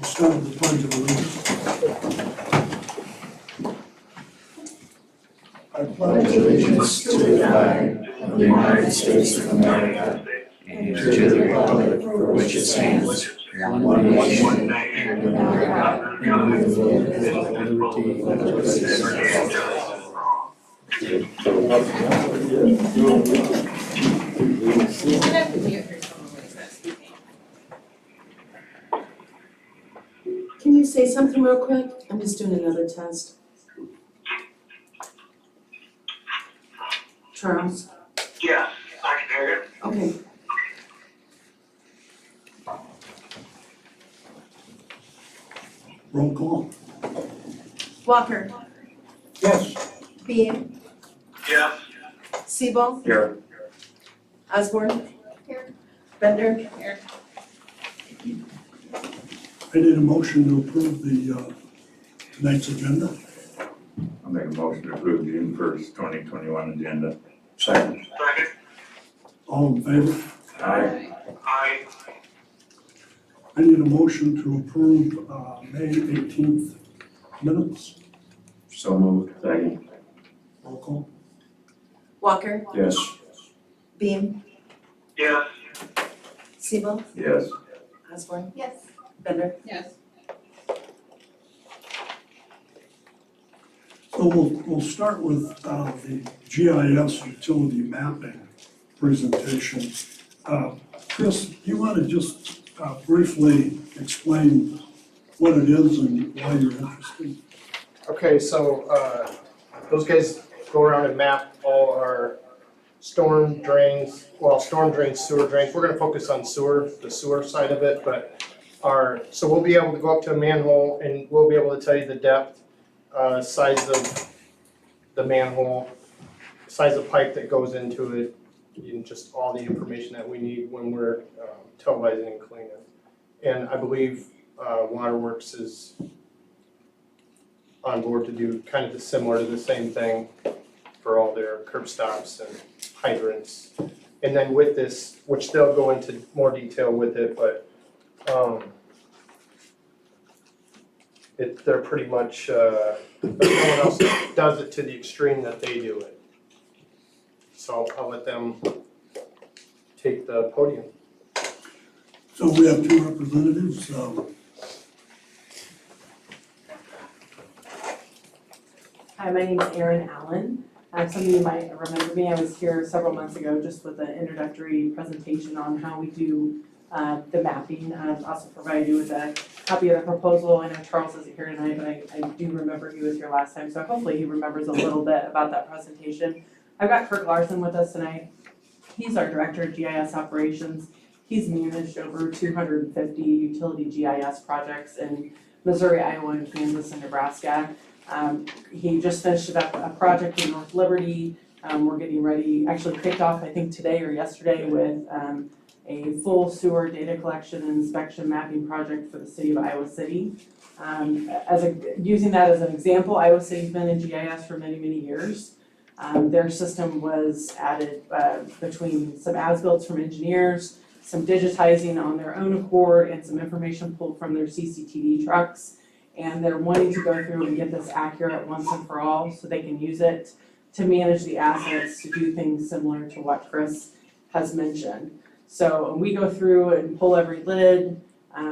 Start with the pledge of allegiance. I pledge allegiance to the flag of the United States of America and to the republic for which it stands, one nation, under God, indivisible, with liberty and justice for all. Can you say something real quick? I'm just doing another test. Charles? Yes, I can hear you. Okay. Roll call. Walker, Yes. Beam, Yes. Sebel, Here. Osborne. Here. Bender. Here. I need a motion to approve the tonight's agenda. I'll make a motion to approve June 1st, 2021 agenda. Second. Second. All in favor? Aye. Aye. I need a motion to approve May 18th minutes. So moved. Second. Roll call. Walker, Yes. Beam, Yes. Sebel, Yes. Osborne. Yes. Bender. Yes. So we'll start with the GIS utility mapping presentation. Chris, you want to just briefly explain what it is and why you're interested? Okay, so those guys go around and map all our storm drains, sewer drains. We're gonna focus on sewer, the sewer side of it, but so we'll be able to go up to a manhole and we'll be able to tell you the depth, size of the manhole, size of pipe that goes into it, and just all the information that we need when we're televising and cleaning. And I believe Waterworks is on board to do kind of similar to the same thing for all their curb stops and hydrants. And then with this, which they'll go into more detail with it, but they're pretty much, there's no one else that does it to the extreme that they do it. So I'll let them take the podium. So we have two representatives. Hi, my name is Erin Allen. Some of you might remember me. I was here several months ago just with an introductory presentation on how we do the mapping. I've also provided you with a copy of the proposal. I know Charles isn't here tonight, but I do remember he was here last time, so hopefully he remembers a little bit about that presentation. I've got Kirk Larson with us tonight. He's our Director of GIS Operations. He's managed over 250 utility GIS projects in Missouri, Iowa, and Kansas, and Nebraska. He just finished up a project in North Liberty. We're getting ready, actually kicked off, I think today or yesterday, with a full sewer data collection and inspection mapping project for the city of Iowa City. Using that as an example, Iowa City's been in GIS for many, many years. Their system was added between some as-builts from engineers, some digitizing on their own accord, and some information pulled from their CCTV trucks. And they're wanting to go through and get this accurate once and for all so they can use it to manage the assets, to do things similar to what Chris has mentioned. So we go through and pull every lid,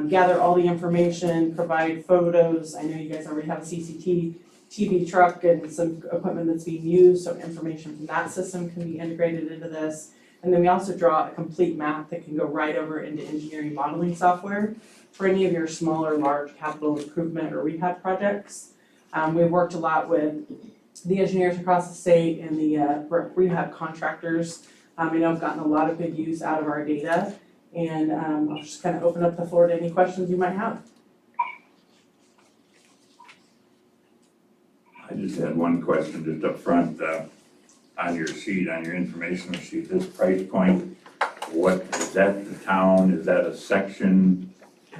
gather all the information, provide photos. I know you guys already have a CCTV truck and some equipment that's being used, so information from that system can be integrated into this. And then we also draw a complete map that can go right over into engineering modeling software for any of your smaller, large capital improvement or rehab projects. We've worked a lot with the engineers across the state and the rehab contractors. I know I've gotten a lot of good use out of our data, and I'll just kind of open up the floor to any questions you might have. I just had one question just up front, on your sheet, on your informational sheet, this price point, what, is that the town, is that a section?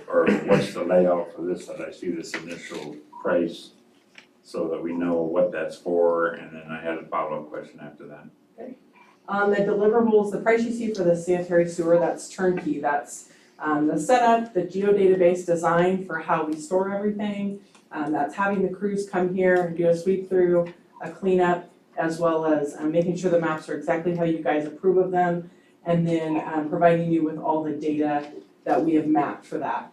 Or what's the layout for this, that I see this initial price, so that we know what that's for, and then I had a follow-up question after that. On the deliverables, the price you see for the sanitary sewer, that's turnkey, that's The setup, the geodatabase design for how we store everything, that's having the crews come here and do a sweep through, a cleanup, as well as making sure the maps are exactly how you guys approve of them, and then providing you with all the data that we have mapped for that.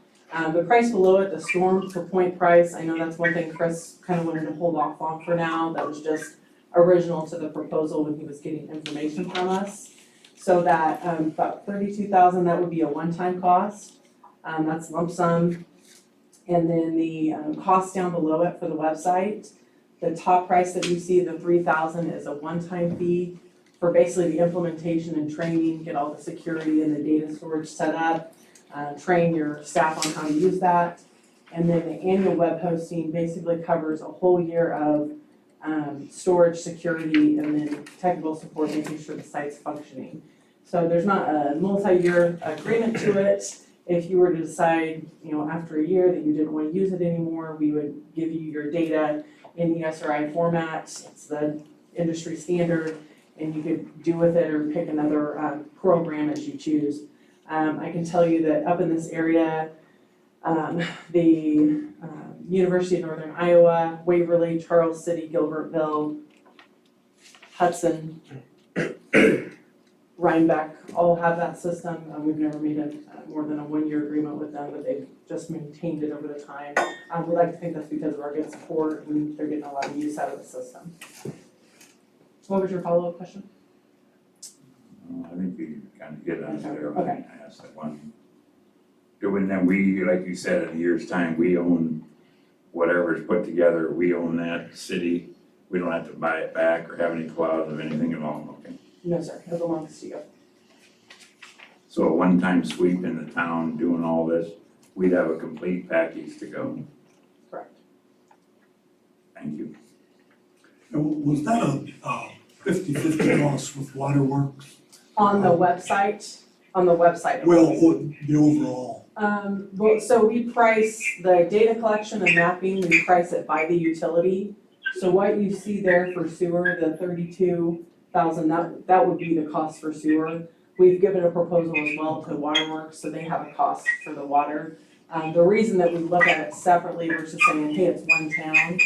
The price below it, the storm per point price, I know that's one thing Chris kind of wanted to hold off on for now, that was just original to the proposal when he was getting information from us. So that, about $32,000, that would be a one-time cost, that's lump sum. And then the cost down below it for the website, the top price that you see, the $3,000, is a one-time fee for basically the implementation and training, get all the security and the data storage set up, train your staff on how to use that. And then the annual web hosting basically covers a whole year of storage, security, and then technical support, making sure the site's functioning. So there's not a multi-year agreement to it. If you were to decide, after a year that you didn't want to use it anymore, we would give you your data in ESRI format. It's the industry standard, and you could do with it or pick another program as you choose. I can tell you that up in this area, the University of Northern Iowa, Waverly, Charles City, Gilbertville, Hudson, Rhinebeck, all have that system. We've never made more than a one-year agreement with them, but they've just maintained it over the time. We like to think that's because of our good support, and they're getting a lot of use out of the system. What was your follow-up question? I think we kind of hit on it there when Okay. I asked that one. And then we, like you said, in a year's time, we own whatever's put together, we own that city. We don't have to buy it back or have any clause of anything at all, okay? No, sir, it belongs to you. So a one-time sweep in the town doing all this, we'd have a complete package to go. Correct. Thank you. And was that a 50-50 cost with Waterworks? On the website, it Well, was. the overall, Well, so we price the data collection and mapping, we price it by the utility. So what you see there for sewer, the $32,000, that would be the cost for sewer. We've given a proposal as well to Waterworks, so they have a cost for the water. The reason that we look at it separately versus saying, hey, it's one town,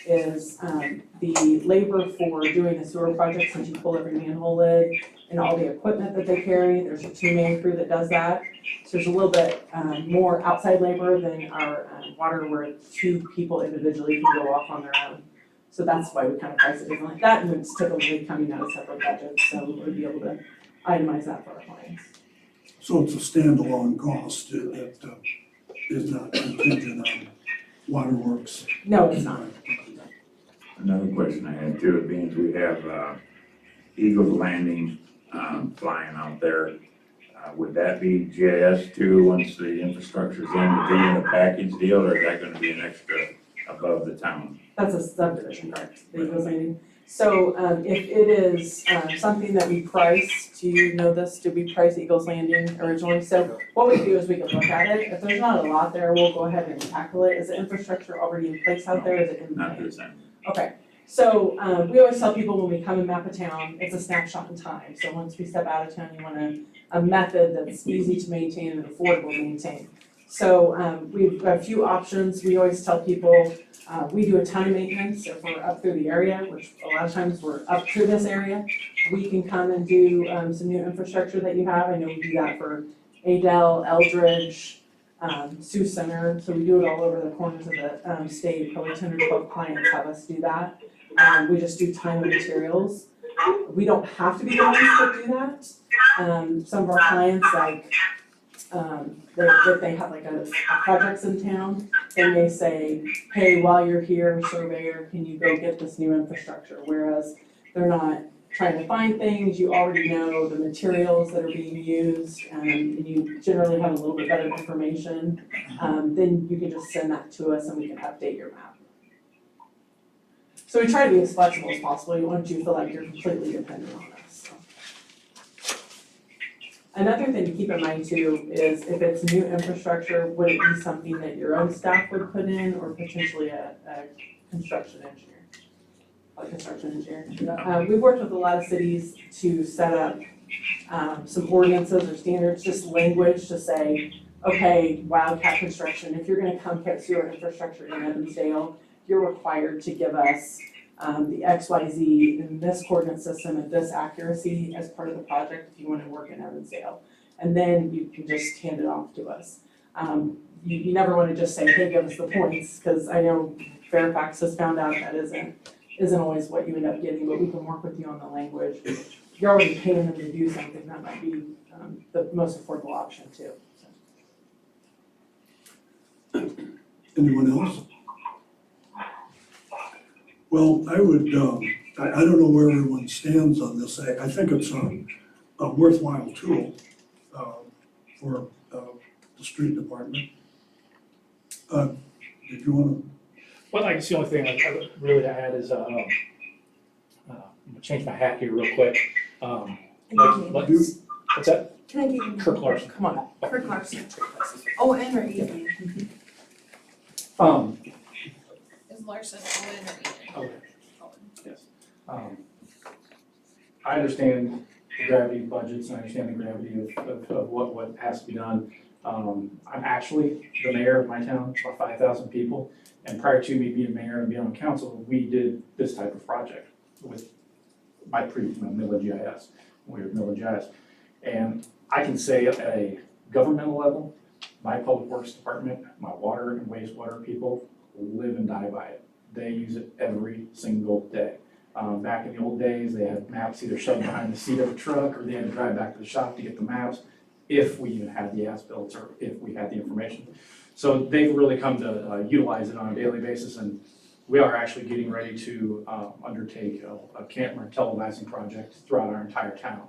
is the labor for doing the sewer project, since you pull every manhole lid and all the equipment that they carry, there's a two-man crew that does that. So there's a little bit more outside labor than our water, where two people individually can go off on their own. So that's why we kind of price it differently like that, and it's typically coming out of separate budgets, so we'll be able to itemize that for our clients. so it's a standalone cost that is not contingent on Waterworks. No, it's not. Another question I had too, being as we have Eagles Landing flying out there, would that be GIS too, once the infrastructure's in, be in a package deal, or is that gonna be an extra above the town? That's a subdivision, correct, the Eagles Landing. So if it is something that we price, do you know this, did we price Eagles Landing originally? So what we do is we can look at it, if there's not a lot there, we'll go ahead and tackle it. Is the infrastructure already in place out there, is it in Not place? this end. Okay, so we always tell people when we come and map a town, it's a snapshot in time. So once we step out of town, you want a method that's easy to maintain and affordable to maintain. So we've got a few options. We always tell people, we do a ton of maintenance if we're up through the area, which a lot of times we're up through this area. We can come and do some new infrastructure that you have. I know we do that for Adel, Eldridge, Sioux Center, so we do it all over the corners of the state. Probably 10 or 12 clients have us do that. We just do time and materials. We don't have to be the ones that do that. Some of our clients, like, if they have like a projects in town, they may say, hey, while you're here, surveyor, can you go get this new infrastructure? Whereas they're not trying to find things, you already know the materials that are being used, and you generally have a little bit better information, then you can just send that to us and we can update your map. So we try to be as flexible as possible. We want you to feel like you're completely dependent on us. So. Another thing to keep in mind too is if it's new infrastructure, would it be something that your own staff would put in, or potentially a construction engineer? We've worked with a lot of cities to set up some ordinances or standards, just language to say, okay, Wildcat Construction, if you're gonna come put sewer infrastructure in Evansdale, you're required to give us the XYZ in this coordinate system at this accuracy as part of the project if you wanna work in Evansdale. And then you can just hand it off to us. You never wanna just say, hey, give us the points, cause I know Fairfax has found out that isn't always what you end up getting, but we can work with you on the language. If you're already paying them to do something, that might be the most affordable option too. Anyone else? Well, I would, I don't know where everyone stands on this. I think it's a worthwhile tool for the street department. Did you wanna? Well, I guess the only thing I would really add is, I'm gonna change my hat here real quick. What's that? Can I get you? Kirk Larson. Come on up. Kirk Larson. Oh, and our evening. Is Larson Owen or Ian? Okay. Yes. I understand the gravity of budgets, and I understand the gravity of what has to be done. I'm actually the mayor of my town, about 5,000 people, and prior to me being mayor and being on council, we did this type of project with my Miller GIS. We were Miller GIS. And I can say at a governmental level, my public works department, my water and wastewater people live and die by it. They use it every single day. Back in the old days, they had maps either shoved behind the seat of a truck, or they had to drive back to the shop to get the maps, if we even had the as-built or if we had the information. So they've really come to utilize it on a daily basis, and we are actually getting ready to undertake a camera televising project throughout our entire town.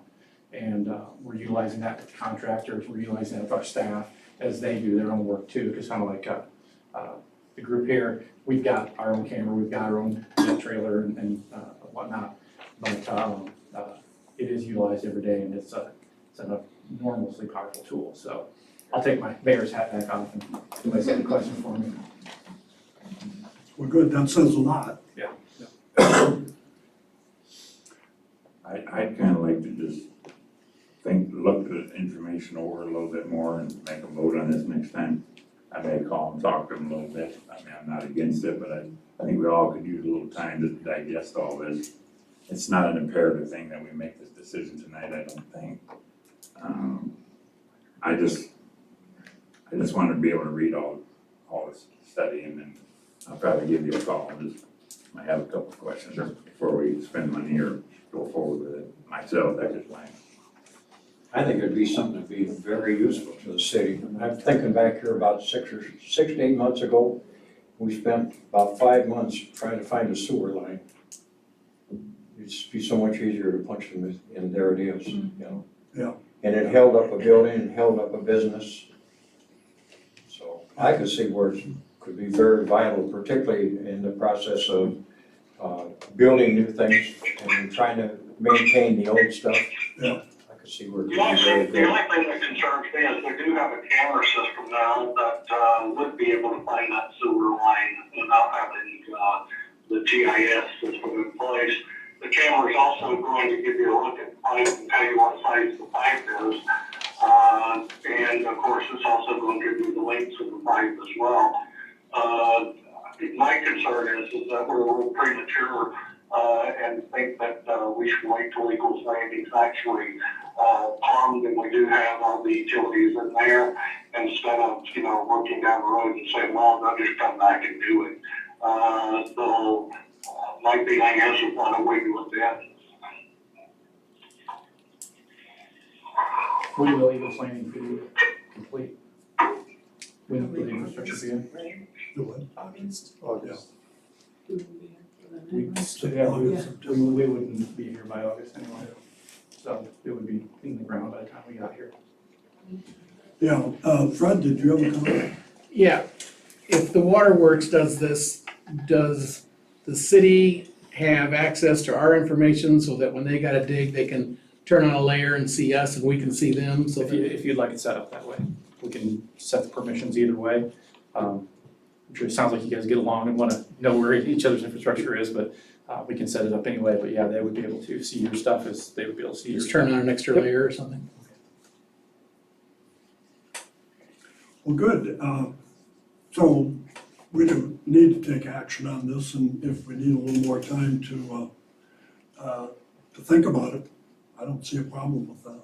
And we're utilizing that with contractors, we're utilizing that with our staff as they do their own work too, because kind of like the group here, we've got our own camera, we've got our own net trailer and whatnot. But it is utilized every day, and it's an enormously powerful tool. So I'll take my mayor's hat back off and somebody has any questions for me. Well, good, that says a lot. Yeah. I'd kind of like to just look the information over a little bit more and make a vote on this next time. I may call and talk to them a little bit. I mean, I'm not against it, but I think we all could use a little time to digest all this. It's not an imperative thing that we make this decision tonight, I don't think. I just wanted to be able to read all this study, and then I'll probably give you a call and just, I have a couple of questions before we spend money or go forward with it myself. That's just mine. I think it'd be something that'd be very useful to the city. I'm thinking back here about 6 to 8 months ago, we spent about 5 months trying to find a sewer line. It'd just be so much easier to punch them in, there it is, you know? Yeah. And it held up a building, and held up a business. So I could see where it could be very vital, particularly in the process of building new things and trying to maintain the old stuff. Yeah. I could see where it The could be very only, good. the only thing that concerns me is we do have a camera system now that would be able to find that sewer line without having the GIS system in place. The camera is also going to give you a look at the pipe and tell you what size the pipe is. And of course, it's also going to give you the length of the pipe as well. My concern is that we're a little premature and think that we should wait till Eagles Landing's actually plumbed and we do have all the utilities in there, instead of, looking down the road and saying, well, they'll just come back and do it. So my feeling is we want to wait with that. When will Eagles Landing be complete? When will the infrastructure be in? Do what? August. August. We wouldn't be here by August anyway, so it would be in the ground by the time we got here. Yeah, Fred, did you have a comment? Yeah, if the waterworks does this, does the city have access to our information so that when they gotta dig, they can turn on a layer and see us and we can see them, so If you'd like it set up that way, we can set the permissions either way. I'm sure it sounds like you guys get along and wanna know where each other's infrastructure is, but we can set it up anyway, but yeah, they would be able to see your stuff as they would be able to see your just stuff. turn on an extra layer or something? Well, good. So we do need to take action on this, and if we need a little more time to think about it, I don't see a problem with that.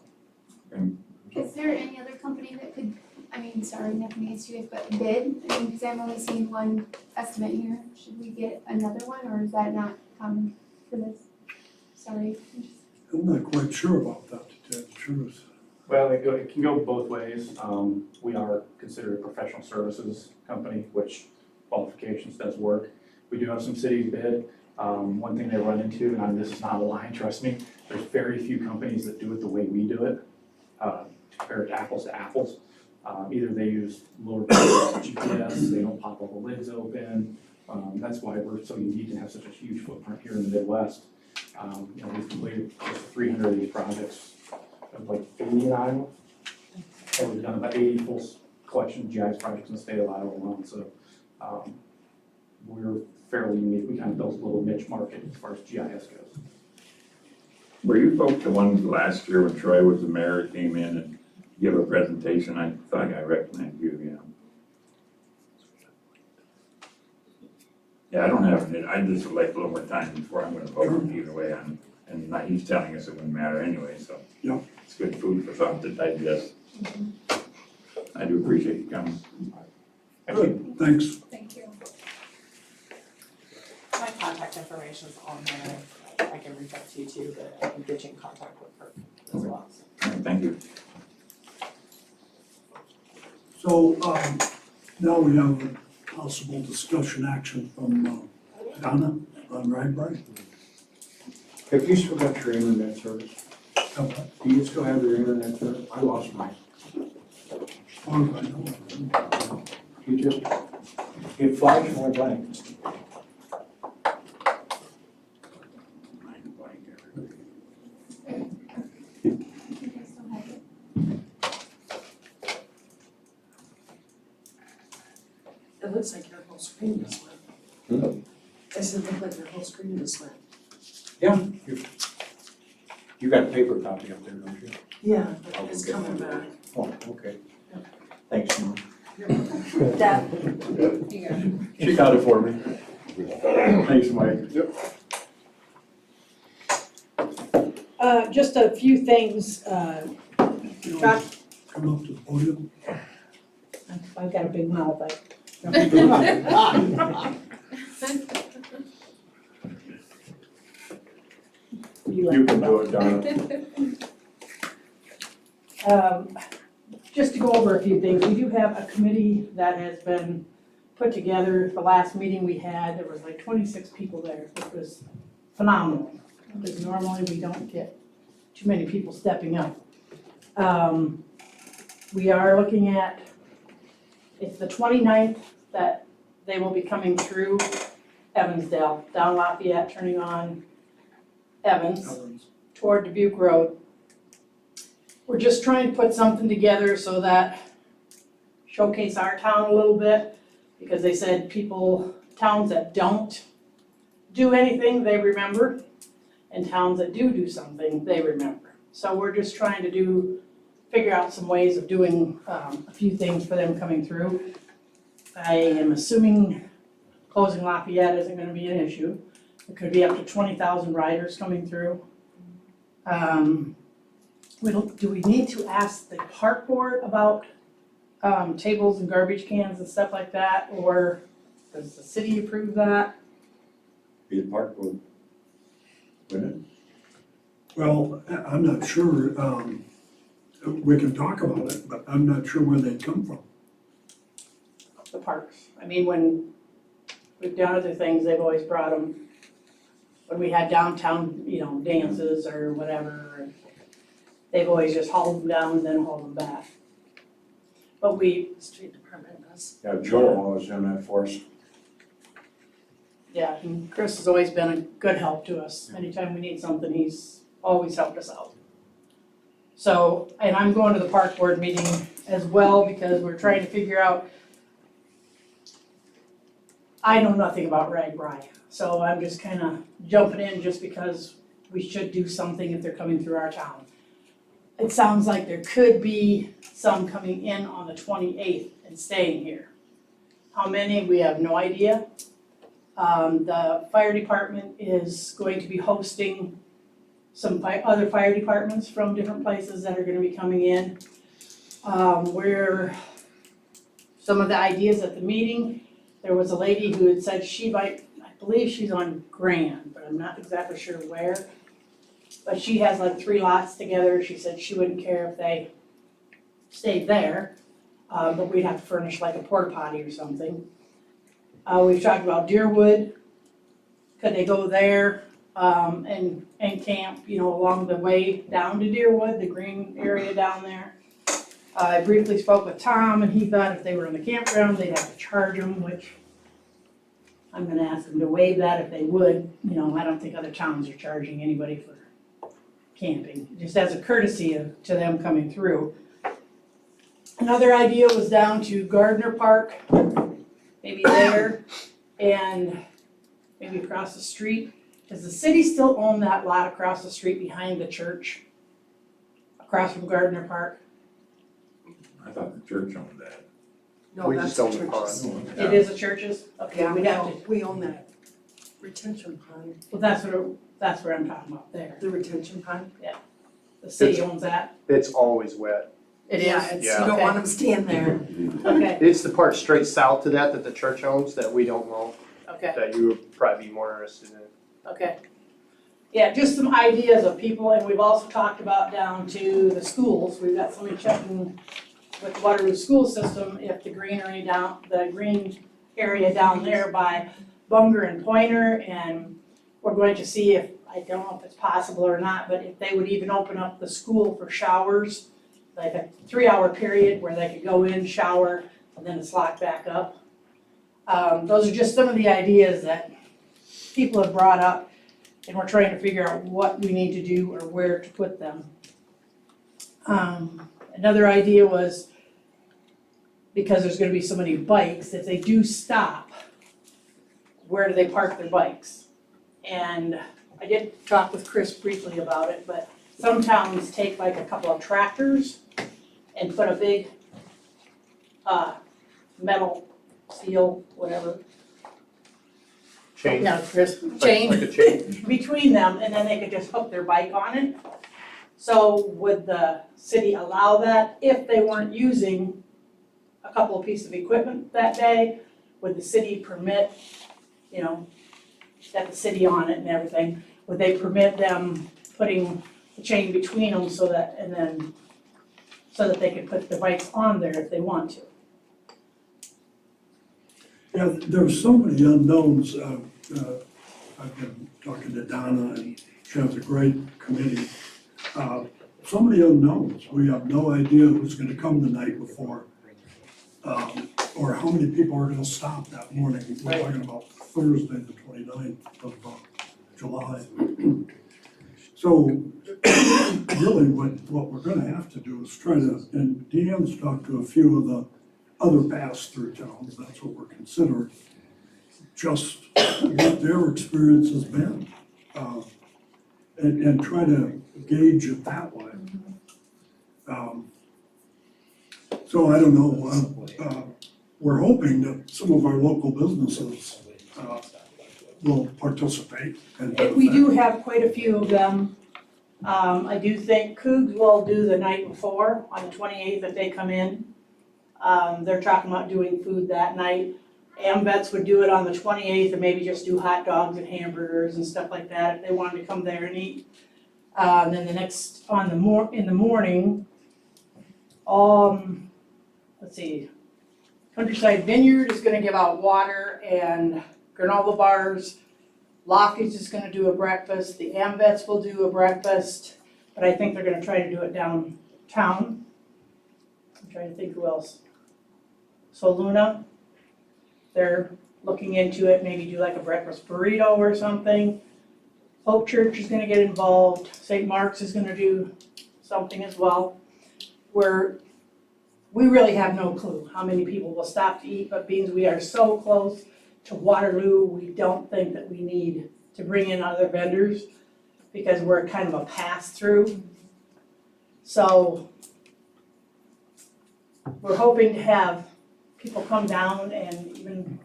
Is there any other company that could, I mean, sorry, nothing against you guys, but bid? I mean, because I've only seen one estimate here. Should we get another one, or is that not common for this? Sorry. I'm not quite sure about that, to tell the truth. Well, it can go both ways. We are considered a professional services company, which qualifications does work. We do have some cities bid. One thing they run into, and this is not a lie, trust me, there's very few companies that do it the way we do it, to compare it apples to apples. Either they use lower GPS, they don't pop all the lids open. That's why we're so unique and have such a huge footprint here in the Midwest. We've completed close to 300 of these projects, like 80 in Iowa. And we've done about 80 full collection of GIS projects in the state of Iowa alone, so we're fairly unique. We kind of built a little niche market as far as GIS goes. Were you folks the ones last year when Troy was the mayor, came in and give a presentation? I thought I recognized you, yeah. Yeah, I don't have it. I just would like a little more time before I'm gonna vote either way on, and he's telling us it wouldn't matter anyway, so. Yeah. It's good food for thought to digest. I do appreciate you coming. Good, thanks. Thank you. My contact information is on there. I can reach out to you too, but I can get you in contact with her as well. All right, thank you. So, now we have a possible discussion action from Donna on Ragbri. Have you still got your internet service? Do you still have your internet service? I lost mine. You just, it flashed and went blank. It looks like your whole screen just went. Hmm? I said, it looked like your whole screen just went. Yeah. You got a paper copy up there, don't you? Yeah, but it's coming back. Oh, okay. Thanks, Norm. Dad. You got it. She got it for me. Thanks, Mike. Just a few things, You know, come up to the podium. I've got a big mouth, You can do it, Donna. Just to go over a few things, we do have a committee that has been put together. The last meeting we had, there was like 26 people there, which was phenomenal. Because normally we don't get too many people stepping up. We are looking at, it's the 29th that they will be coming through Evansdale, down Lafayette, turning on Evans toward Dubuque Road. We're just trying to put something together so that showcase our town a little bit, because they said towns that don't do anything, they remember, and towns that do something, they remember. So we're just trying to figure out some ways of doing a few things for them coming through. I am assuming closing Lafayette isn't gonna be an issue. It could be up to 20,000 riders coming through. Do we need to ask the park board about tables and garbage cans and stuff like that, or does the city approve that? Be the park board. Wouldn't it? Well, I'm not sure, we can talk about it, but I'm not sure where they'd come from. The parks. I mean, when we've done other things, they've always brought them. When we had downtown, dances or whatever, they've always just hauled them down and then hauled them back. But The street department does. Yeah, Joel always done that for us. yeah, and Chris has always been a good help to us. Anytime we need something, he's always helped us out. So, and I'm going to the park board meeting as well because we're trying to figure out, I know nothing about Ragbri, so I'm just kind of jumping in just because we should do something if they're coming through our town. It sounds like there could be some coming in on the 28th and staying here. How many, we have no idea. The fire department is going to be hosting some other fire departments from different places that are gonna be coming in. Where some of the ideas at the meeting, there was a lady who had said she might, I believe she's on Grand, but I'm not exactly sure where. But she has like 3 lots together, she said she wouldn't care if they stayed there, but we'd have to furnish like a porta potty or something. We've talked about Deerwood, could they go there, and camp, you know, along the way down to Deerwood, the green area down there. I briefly spoke with Tom, and he thought if they were in the campground, they'd have to charge them, which I'm gonna ask them to waive that if they would. You know, I don't think other towns are charging anybody for camping, just as a courtesy to them coming through. Another idea was down to Gardner Park, maybe there, and maybe across the street. Does the city still own that lot across the street behind the church? Across from Gardner Park? I thought the church owned that. No, We that's just own the the churches. pond. It is a church's? Okay, Yeah, we'd have to, we own that retention pond, well, that's where I'm talking about there. the retention pond. The city owns that? It's always wet. It Yeah, is? it's, you Yeah. don't want them staying there. Okay, It's the part straight south to that the church owns that we don't know, okay, that you would probably be more interested in. okay. Yeah, just some ideas of people, and we've also talked about down to the schools. We've got somebody checking with the Waterloo school system if the green area down there by Bunger and Pointer, and we're going to see if, I don't know if it's possible or not, but if they would even open up the school for showers, like a 3-hour period where they could go in, shower, and then it's locked back up. Those are just some of the ideas that people have brought up, and we're trying to figure out what we need to do or where to put them. Another idea was, because there's gonna be so many bikes, if they do stop, where do they park their bikes? And I did talk with Chris briefly about it, but some towns take like a couple of tractors and put a big, metal seal, whatever. Chain, Yeah, Chris, like chain a chain. between them, and then they could just hook their bike on it. So would the city allow that if they weren't using a couple of pieces of equipment that day? Would the city permit, you know, got the city on it and everything, would they permit them putting the chain between them so that, and then, so that they could put the bikes on there if they want to? Yeah, there's so many unknowns. I've been talking to Donna, and she has a great committee. So many unknowns. We have no idea who's gonna come the night before, or how many people are gonna stop that morning. We're talking about Thursday, the 29th of July. So really, what we're gonna have to do is try to, and Deanne's talked to a few of the other pass-through towns, that's what we're considering. Just what their experience has been, and try to gauge it that way. So I don't know, we're hoping that some of our local businesses, will participate and. We do have quite a few of them. I do think Cougs will do the night before, on the 28th if they come in. They're talking about doing food that night. AMVets would do it on the 28th and maybe just do hot dogs and hamburgers and stuff like that if they wanted to come there and eat. Then the next, in the morning, let's see, Countryside Vineyard is gonna give out water and granola bars. Lofty's is gonna do a breakfast, the AMVets will do a breakfast, but I think they're gonna try to do it downtown. I'm trying to think who else. So Luna, they're looking into it, maybe do like a breakfast burrito or something. Hope Church is gonna get involved, St. Mark's is gonna do something as well. We really have no clue how many people will stop to eat, but being we are so close to Waterloo, we don't think that we need to bring in other vendors because we're kind of a pass-through. So we're hoping to have people come down and even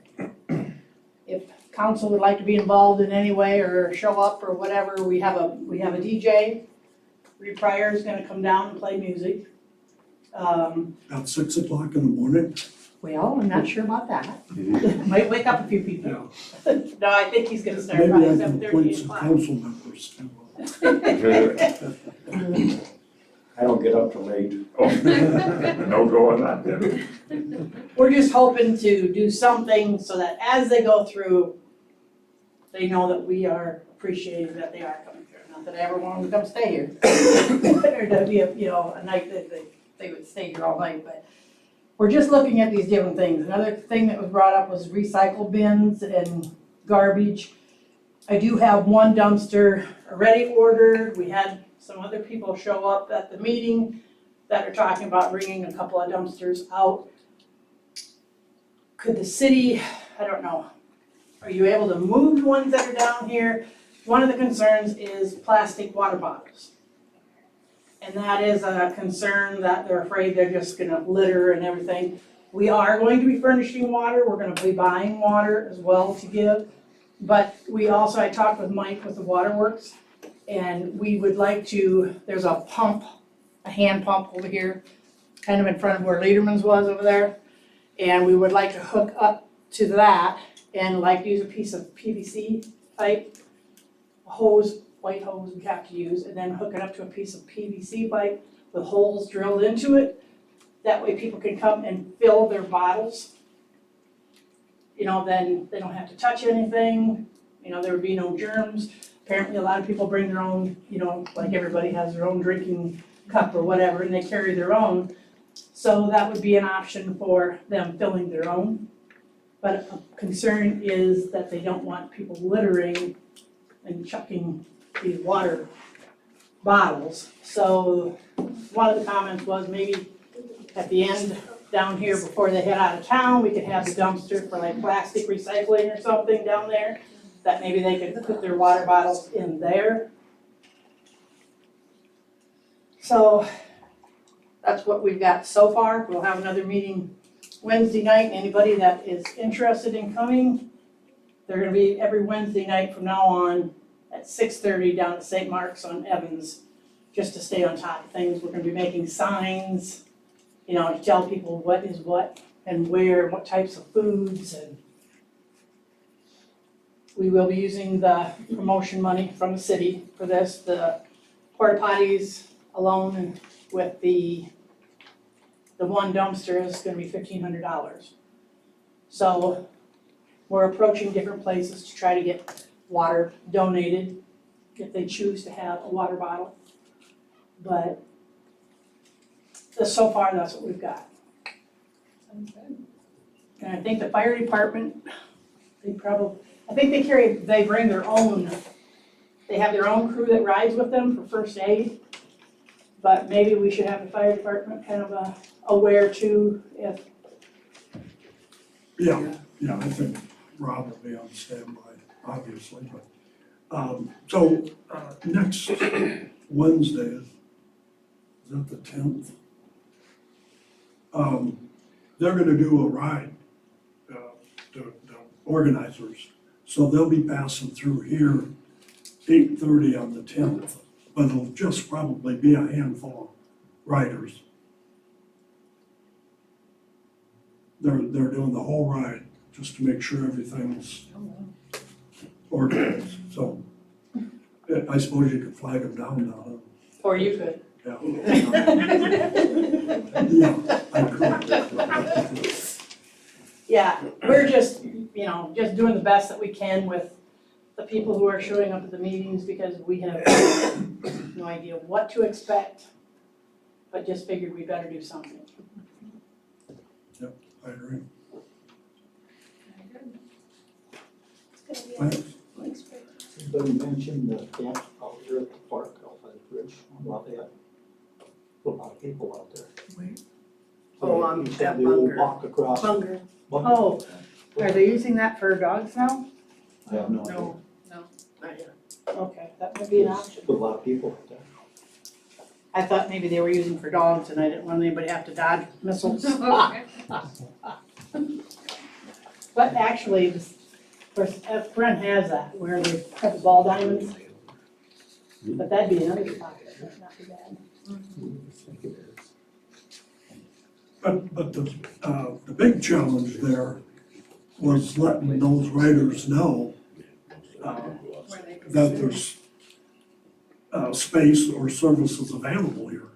if council would like to be involved in any way or show up or whatever, we have a DJ. Reed Pryor is gonna come down and play music. At 6 o'clock in the morning? Well, I'm not sure about that. Might wake up a few people. Yeah. No, I think he's gonna start Maybe probably I seven can thirty, appoint 8 some o'clock. council members too. I don't get up till late. Oh, no go on that then. We're just hoping to do something so that as they go through, they know that we are appreciating that they are coming through. Not that I ever want them to come stay here. Or to be a night that they would stay here all night, but we're just looking at these different things. Another thing that was brought up was recycle bins and garbage. I do have one dumpster already ordered. We had some other people show up at the meeting that are talking about bringing a couple of dumpsters out. Could the city, I don't know, are you able to move the ones that are down here? One of the concerns is plastic water bottles. And that is a concern that they're afraid they're just gonna litter and everything. We are going to be furnishing water, we're gonna be buying water as well to give. But we also, I talked with Mike with the Waterworks, and we would like to, there's a pump, a hand pump over here, kind of in front of where Lederman's was over there. And we would like to hook up to that and like use a piece of PVC pipe, a hose, white hose we have to use, and then hook it up to a piece of PVC pipe with holes drilled into it. That way people can come and fill their bottles. You know, then they don't have to touch anything, you know, there would be no germs. Apparently, a lot of people bring their own, you know, like everybody has their own drinking cup or whatever, and they carry their own. So that would be an option for them filling their own. But a concern is that they don't want people littering and chucking these water bottles. So one of the comments was maybe at the end down here before they head out of town, we could have the dumpster for like plastic recycling or something down there. That maybe they could put their water bottles in there. So that's what we've got so far. We'll have another meeting Wednesday night. Anybody that is interested in coming, they're gonna be every Wednesday night from now on at 6:30 down at St. Mark's on Evans, just to stay on top of things. We're gonna be making signs, you know, to tell people what is what and where, what types of foods, and we will be using the promotion money from the city for this, the porta potties alone, and with the one dumpster is gonna be $1,500. So we're approaching different places to try to get water donated if they choose to have a water bottle. But so far, that's what we've got. And I think the fire department, I think they bring their own, they have their own crew that rides with them for first aid. But maybe we should have the fire department kind of aware too, if. Yeah, I think Rob will be on standby, obviously, but, next Wednesday, is that the 10th? They're gonna do a ride, the organizers, so they'll be passing through here 8:30 on the 10th, but it'll just probably be a handful of riders. They're doing the whole ride, just to make sure everything's organized, so I suppose you could flag them down now. Or you could. Yeah. Yeah, I could. Yeah, we're just, just doing the best that we can with the people who are showing up at the meetings, because we have no idea what to expect, but just figured we better do something. I agree. Good idea. Thanks. Somebody mentioned the camp out here at the park, out by the bridge on Lafayette. A lot of people out there. Where? So you said they will walk across. Hunger. Bunker. Oh, are they using that for dogs now? I have no idea. No, not yet. Okay, that would be an option. Put a lot of people out there. I thought maybe they were using for dogs and I didn't want anybody to have to dodge missiles. But actually, of course, Brent has that, where they have the ball diamonds. But that'd be another spot, that's not too bad. But the big challenge there was letting those riders know that there's space or services available here.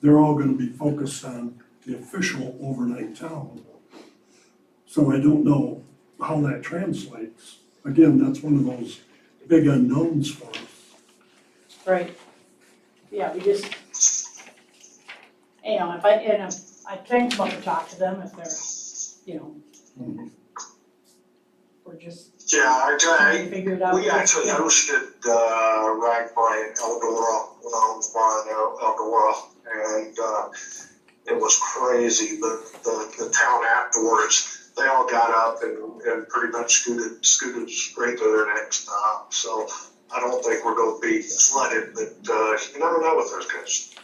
They're all gonna be focused on the official overnight town. So I don't know how that translates. Again, that's one of those big unknowns for us. Right. Yeah, we just, you know, I can come up and talk to them if they're, you know, we're just Yeah, trying to figure it out. we actually hosted, Ragbri Eldora, when I was buying Eldora, and, it was crazy, but the town afterwards, they all got up and pretty much scooted straight to their next stop, so I don't think we're gonna be flooded, but, you never know with those guys.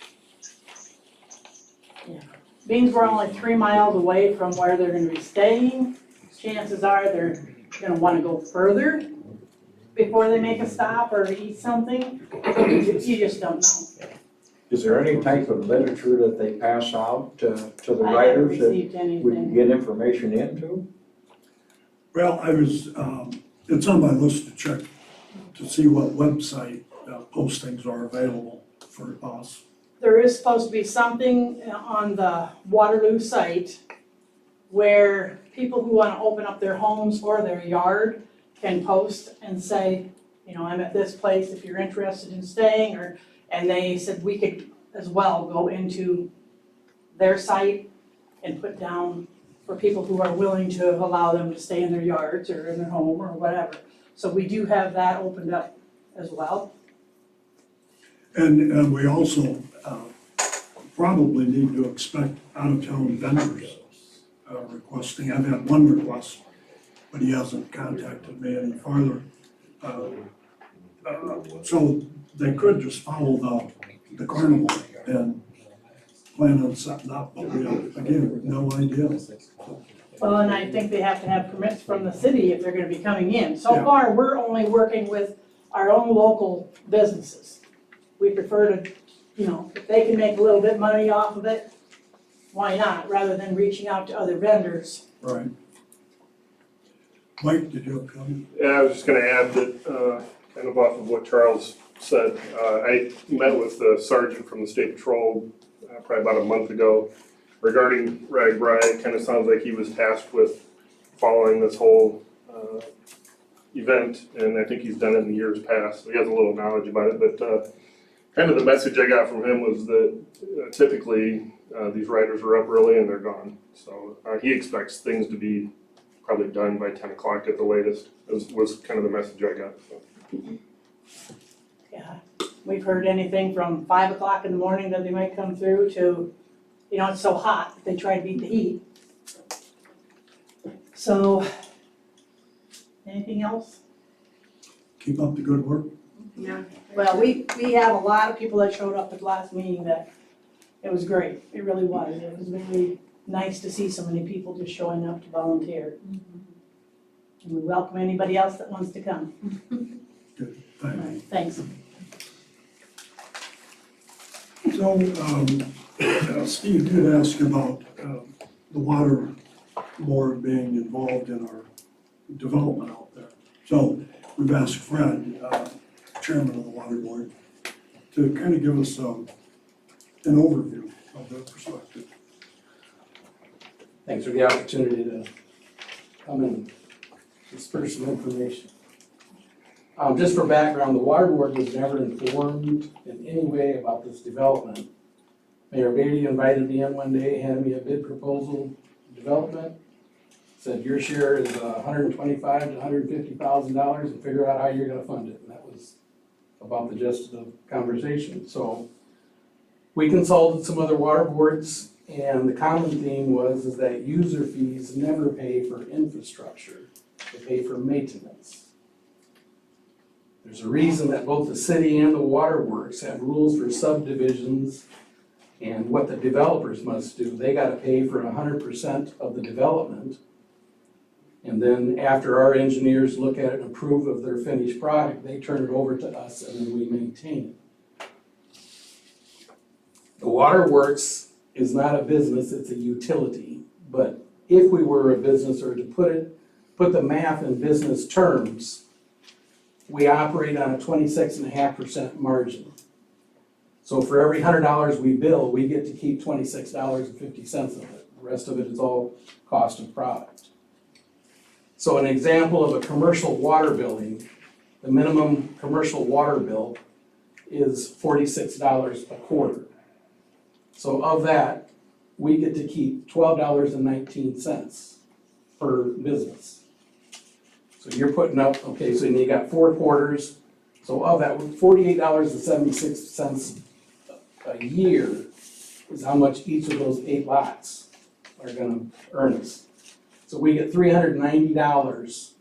Beans were only 3 miles away from where they're gonna be staying, chances are they're gonna wanna go further before they make a stop or eat something. You just don't know. Is there any type of literature that they pass out to the I haven't riders that received we can anything. get information into? Well, I was, it's on my list to check to see what website postings are available for us. There is supposed to be something on the Waterloo site where people who wanna open up their homes or their yard can post and say, you know, I'm at this place if you're interested in staying, and they said we could as well go into their site and put down for people who are willing to allow them to stay in their yards or in their home or whatever. So we do have that opened up as well. And we also probably need to expect out-of-town vendors requesting. I've had one request, but he hasn't contacted me any farther. So they could just follow the carnival and plan on setting up, but we have, again, no idea. Well, and I think they have to have permits from the city if they're gonna be coming in. So Yeah. far, we're only working with our own local businesses. We prefer to, you know, if they can make a little bit money off of it, why not, rather than reaching out to other vendors. Right. Mike, did you have a comment? Yeah, I was just gonna add that, kind of off of what Charles said, I met with the sergeant from the state patrol, probably about a month ago regarding Ragbri. It kind of sounds like he was tasked with following this whole, event, and I think he's done it in years past, so he has a little knowledge about it, but, kind of the message I got from him was that typically, these riders are up early and they're gone. So, he expects things to be probably done by 10 o'clock at the latest, was kind of the message I got, so. Yeah, we've heard anything from 5 o'clock in the morning that they might come through to, you know, it's so hot, that they try to beat the heat. So, anything else? Keep up the good work. Yeah. Well, we have a lot of people that showed up at the last meeting that, it was great, it really was. It was really nice to see so many people just showing up to volunteer. And we welcome anybody else that wants to come. Good, All thanks. right, thanks. So, Steve did ask about the water board being involved in our development out there. So we've asked Fred, chairman of the water board, to kind of give us an overview of their perspective. Thanks for the opportunity to come and disperse some information. Just for background, the water board was never informed in any way about this development. Mayor Beatty invited me in one day, handed me a bid proposal, development, said your share is $125,000 to $150,000 and figure out how you're gonna fund it. And that was about the gist of the conversation. So we consulted some other water boards, and the common theme was that user fees never pay for infrastructure, they pay for maintenance. There's a reason that both the city and the waterworks have rules for subdivisions And what the developers must do, they gotta pay for 100% of the development. And then after our engineers look at it and approve of their finished product, they turn it over to us and then we maintain it. The waterworks is not a business, it's a utility. But if we were a business, or to put the math in business terms, we operate on a 26.5% margin. So for every $100 we bill, we get to keep $26.50 of it. The rest of it is all cost of product. So an example of a commercial water billing, the minimum commercial water bill is $46 a quarter. So of that, we get to keep $12.19 per business. So you're putting up, okay, so you got 4 quarters, so of that, $48.76 a year is how much each of those 8 lots are gonna earn us. So we get $390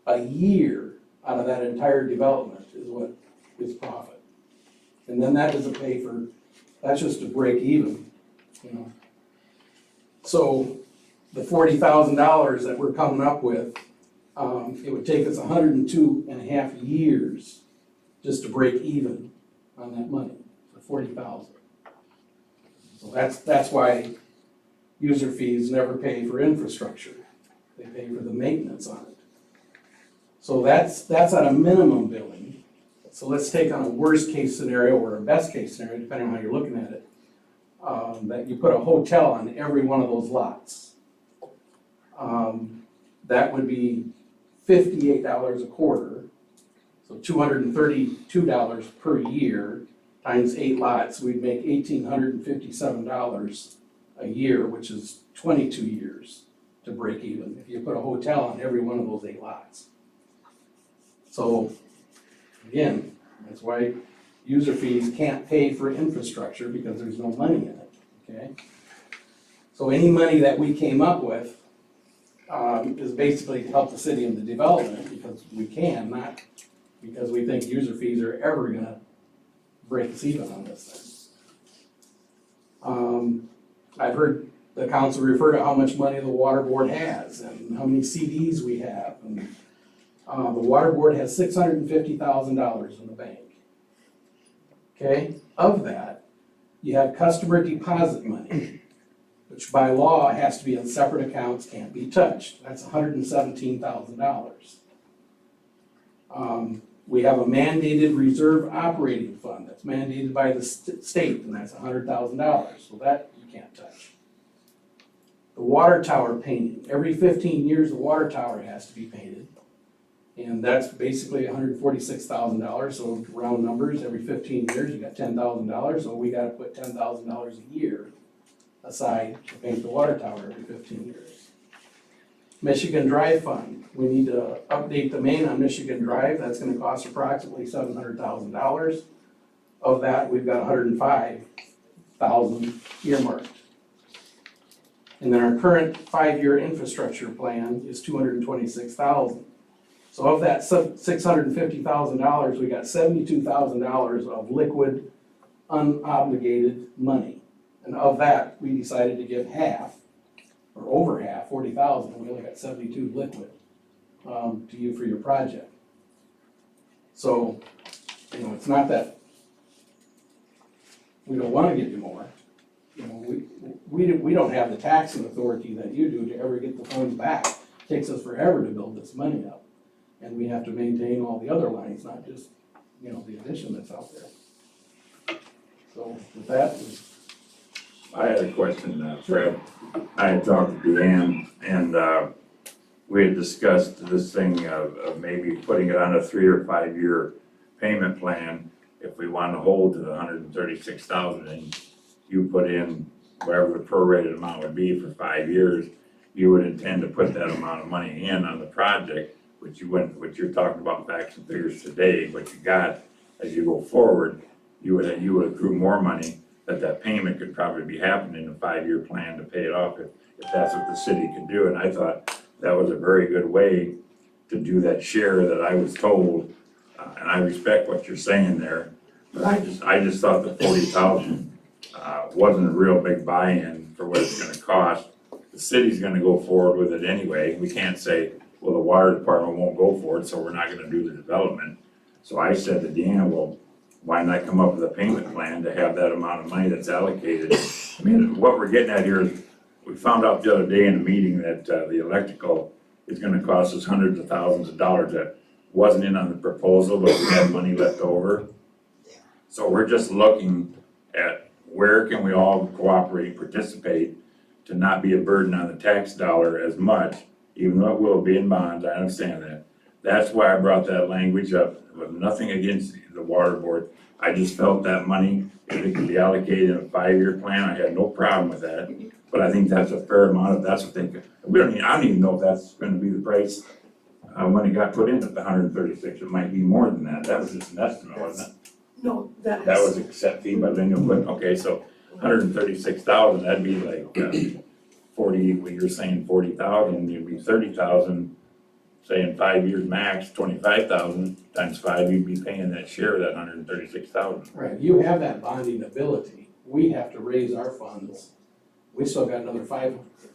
a year out of that entire development is what is profit. And then that doesn't pay for, that's just to break even, you know. So the $40,000 that we're coming up with, it would take us 102.5 years just to break even on that money, for 40,000. So that's why user fees never pay for infrastructure. They pay for the maintenance on it. So that's on a minimum billing. So let's take on a worst case scenario or a best case scenario, depending on how you're looking at it, that you put a hotel on every one of those lots. That would be $58 a quarter, so $232 per year times 8 lots, we'd make $1,857 a year, which is 22 years to break even, if you put a hotel on every one of those 8 lots. So, again, that's why user fees can't pay for infrastructure, because there's no money in it, okay? So any money that we came up with is basically to help the city in the development, because we can, not because we think user fees are ever gonna break us even on this thing. I've heard the council refer to how much money the water board has and how many CDs we have. And the water board has $650,000 in the bank. Okay, of that, you have customer deposit money, which by law has to be in separate accounts, can't be touched. That's $117,000. We have a mandated reserve operating fund that's mandated by the state, and that's $100,000, so that you can't touch. The water tower painting, every 15 years the water tower has to be painted, and that's basically $146,000, so round numbers, every 15 years you got $10,000, so we gotta put $10,000 a year aside to paint the water tower every 15 years. Michigan Drive Fund, we need to update the main on Michigan Drive, that's gonna cost approximately $700,000. Of that, we've got $105,000 earmarked. And then our current 5-year infrastructure plan is $226,000. So of that $650,000, we got $72,000 of liquid, unobligated money. And of that, we decided to give half, or over half, 40,000, and we only got 72 liquid, to you for your project. So, you know, it's not that we don't wanna give you more. You know, we don't have the taxing authority that you do to ever get the funds back. It takes us forever to build this money up. And we have to maintain all the other lines, not just, you know, the addition that's out there. So with that, I had a question, Fred. I had talked to Deanne, and we had discussed this thing of maybe putting it on a 3 or 5 year payment plan if we want to hold to the $136,000, and you put in whatever the prorated amount would be for 5 years, you would intend to put that amount of money in on the project, which you're talking about facts and figures today, but you got, as you go forward, you would accrue more money, that payment could probably be happening in a 5-year plan to pay it off if that's what the city could do. And I thought that was a very good way to do that share that I was told, and I respect what you're saying there. But I just thought the 40,000 wasn't a real big buy-in for what it's gonna cost. The city's gonna go forward with it anyway. We can't say, well, the water department won't go for it, so we're not gonna do the development. So I said to Deanna, well, why not come up with a payment plan to have that amount of money that's allocated? I mean, what we're getting at here is, we found out the other day in a meeting that, the electrical is gonna cost us hundreds of thousands of dollars that wasn't in on the proposal, but we had money left over. So we're just looking at where can we all cooperate and participate to not be a burden on the tax dollar as much, even though it will be in bonds, I understand that. That's why I brought that language up, with nothing against the water board. I just felt that money, if it could be allocated in a 5-year plan, I had no problem with that. But I think that's a fair amount, if that's what they, I don't even know if that's gonna be the price, when it got put in at the 136, it might be more than that, that was just an estimate, wasn't it? No, that That is, was a set fee, but then you'll put, okay, so 136,000, that'd be like, 40, well, you're saying 40,000, you'd be 30,000, say in 5 years max, 25,000 times 5, you'd be paying that share of that 136,000. Right, you have that bonding ability. We have to raise our funds. We still got another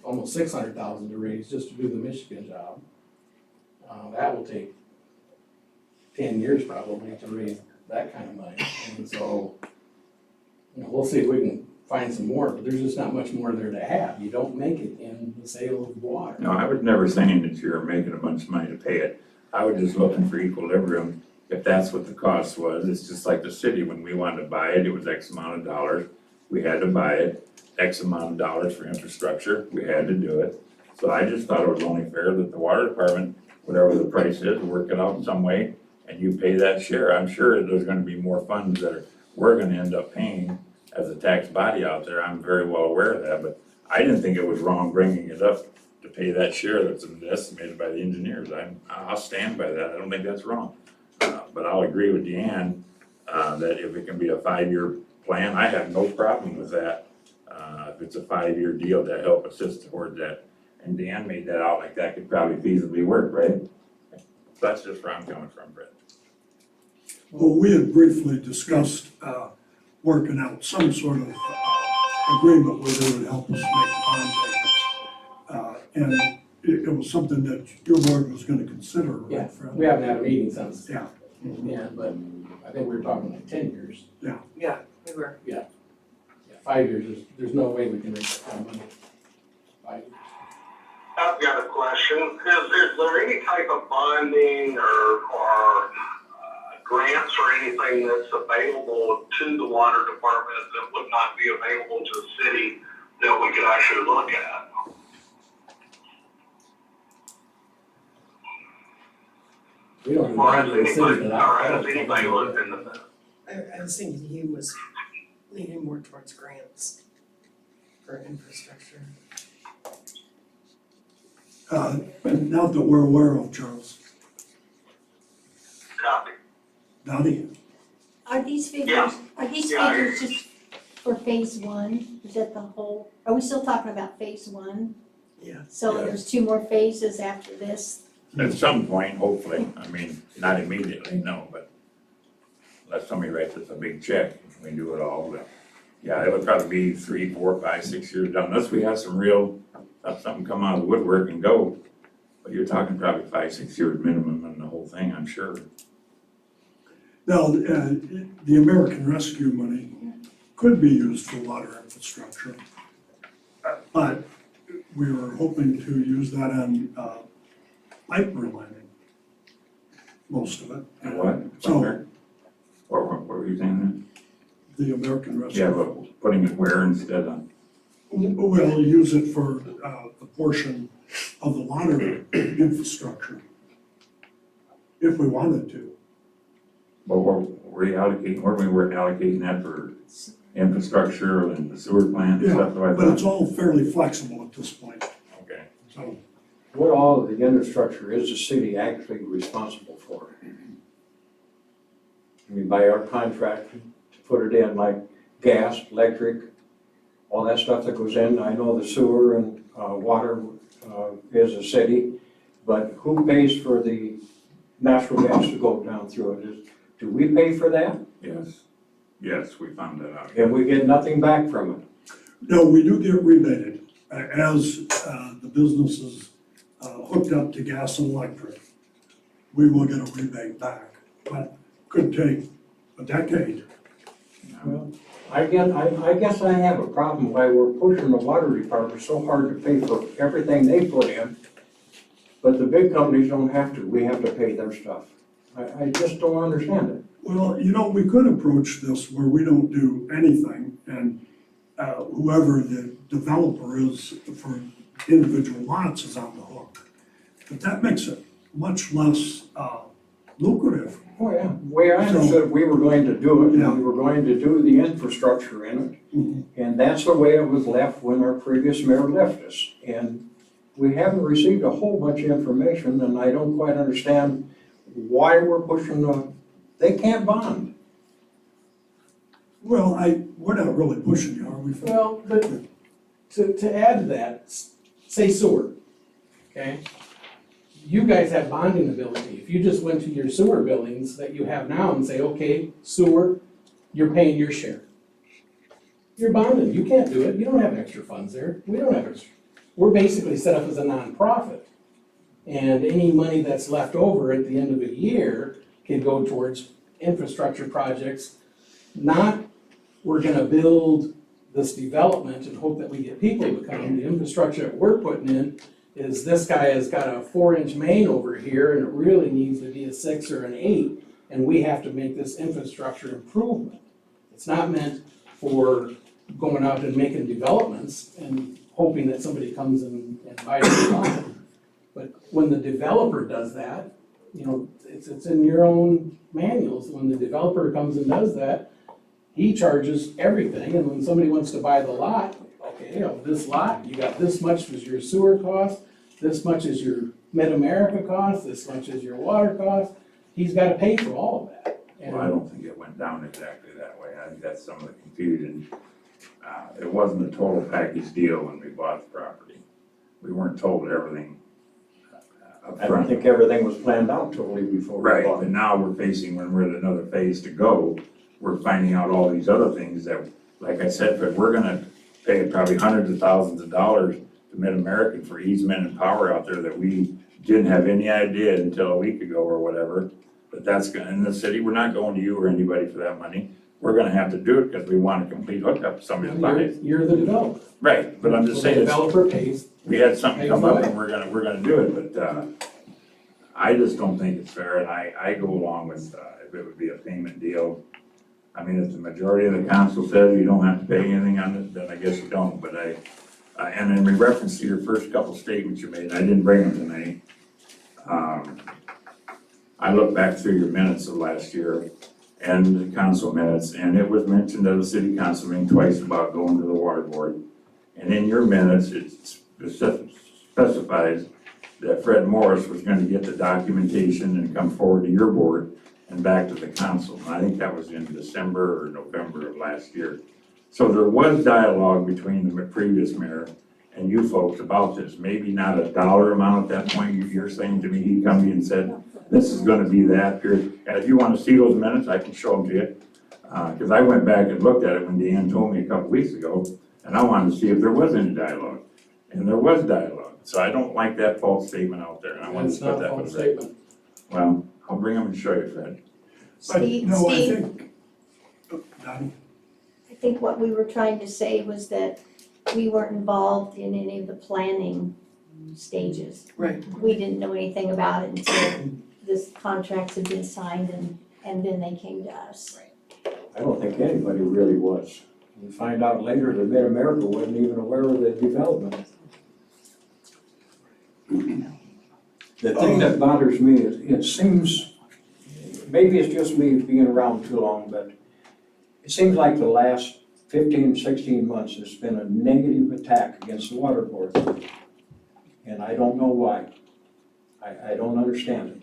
almost 600,000 to raise just to do the Michigan job. That will take 10 years probably to raise that kind of money. And so, we'll see if we can find some more, but there's just not much more there to have. You don't make it in the sale of water. No, I was never saying that you're making a bunch of money to pay it. I was just looking for equilibrium, if that's what the cost was. It's just like the city, when we wanted to buy it, it was X amount of dollars. We had to buy it, X amount of dollars for infrastructure, we had to do it. So I just thought it was only fair that the water department, whatever the price is, work it out in some way, and you pay that share. I'm sure there's gonna be more funds that we're gonna end up paying as a tax body out there. I'm very well aware of that, but I didn't think it was wrong bringing it up to pay that share that's estimated by the engineers. I'll stand by that. I don't think that's wrong. But I'll agree with Deanne, that if it can be a 5-year plan, I have no problem with that. If it's a 5-year deal to help assist toward that. And Deanne made that out like that could probably feasibly work, right? That's just where I'm coming from, Brett. Well, we had briefly discussed, working out some sort of, agreement where they would help us make bond payments. And it was something that your board was gonna consider, right, Yeah, Fred? we haven't had a meeting since. Yeah. Yeah, but I think we were talking like 10 years. yeah, we were. Yeah, 5 years, there's no way we can raise that kind of money. 5 years. I've got a question. Is there any type of bonding or grants or anything that's available to the water department that would not be available to the city that we could actually look at? We don't even Or have has the city anybody, that or I has don't anybody know. looked into that? I was thinking he was leaning more towards grants for infrastructure. Not that we're aware of, Charles. Copy. Dottie? Are these figures, Yeah. are these Yeah, I- figures just for phase one? Is that the whole, are we still talking about phase one? Yeah. So Yeah. there's 2 more phases after this? At some point, hopefully, I mean, not immediately, no, but unless somebody writes us a big check, we do it all, but yeah, it would probably be 3, 4, 5, 6 years down, unless we have some real, something come out of the woodwork and go. But you're talking probably 5, 6 years minimum on the whole thing, I'm sure. Now, the American Rescue money could be used for water infrastructure. But we were hoping to use that on, pipe relining, most of it. And what? So- What were you saying The American there? Rescue. Yeah, but putting it where instead of, We'll use it for, the portion of the water infrastructure. If we wanted to. well, were you allocating, we were allocating that for infrastructure and the sewer plant and Yeah, stuff like that? but it's all fairly flexible at this point, Okay. so. What all of the infrastructure is the city actually responsible for? I mean, by our contract to put it in, like gas, electric, all that stuff that goes in. I know the sewer and water is a city, but who pays for the natural gas to go down through it? Do we pay for that? Yes. Yes, we found that out. and we get nothing back from it. No, we do get rebated as the businesses hooked up to gas and electric. We will get a rebate back, but could take a decade. Well, I guess I have a problem why we're pushing the water department so hard to pay for everything they put in, but the big companies don't have to, we have to pay their stuff. I just don't understand it. Well, you know, we could approach this where we don't do anything and whoever the developer is for individual lots is on the hook. But that makes it much less lucrative. Oh, yeah, the way I understood, we were going to do it, and we were going to do the infrastructure in it. And that's the way it was left when our previous mayor left us. And we haven't received a whole bunch of information, and I don't quite understand why we're pushing they can't bond. Well, we're not really pushing you, are we? Well, but to add to that, say sewer, okay? You guys have bonding ability. If you just went to your sewer billings that you have now and say, okay, sewer, you're paying your share. You're bonded, you can't do it, you don't have extra funds there, we don't have extra. We're basically set up as a nonprofit. And any money that's left over at the end of a year can go towards infrastructure projects. Not, we're gonna build this development and hope that we get people to come. The infrastructure that we're putting in is this guy has got a 4-inch main over here and it really needs to be a 6 or an 8, and we have to make this infrastructure improvement. It's not meant for going out and making developments and hoping that somebody comes and buys the lot. But when the developer does that, you know, it's in your own manuals, when the developer comes and does that, he charges everything, and when somebody wants to buy the lot, okay, of this lot, you got this much is your sewer cost, this much is your Mid-America cost, this much is your water cost, he's gotta pay for all of that. And Well, I don't think it went down exactly that way. I think that's some of the confusion. It wasn't a total package deal when we bought the property. We weren't told everything up I don't front. think everything was planned out totally before we Right, bought but it. now we're facing, when we're at another phase to go, we're finding out all these other things that, like I said, but we're gonna pay probably hundreds of thousands of dollars to Mid-American for easement and power out there that we didn't have any idea until a week ago or whatever. But that's gonna, in the city, we're not going to you or anybody for that money. We're gonna have to do it because we want a complete hookup, somebody to buy it. You're the developer. Right, but I'm just So the saying, developer pays. we had something come up and we're gonna do it, but, I just don't think it's fair, and I go along with, if it would be a payment deal. I mean, if the majority of the council says you don't have to pay anything on it, then I guess you don't, but and in reference to your first couple statements you made, I didn't bring them tonight. I looked back through your minutes of last year and the council minutes, and it was mentioned at the city council meeting twice about going to the water board. And in your minutes, it specifies that Fred Morris was gonna get the documentation and come forward to your board and back to the council. And I think that was in December or November of last year. So there was dialogue between the previous mayor and you folks about this. Maybe not a dollar amount at that point. You're saying to me, he come to you and said, this is gonna be that period. And if you wanna see those minutes, I can show them to you. Cause I went back and looked at it when Deanne told me a couple weeks ago, and I wanted to see if there was any dialogue. And there was dialogue. So I don't like that false statement out there, and I wanted It's to not put a that false for the record. statement. Well, I'll bring them and show you, Fred. But no, I think, Donnie? I think what we were trying to say was that we weren't involved in any of the planning stages. Right. We didn't know anything about it until this contracts had been signed and then they came to us. I don't think anybody really was. We find out later that Mid-America wasn't even aware of the development. The thing that bothers me is, it seems, maybe it's just me being around too long, but it seems like the last 15, 16 months, there's been a negative attack against the water board. And I don't know why. I don't understand it.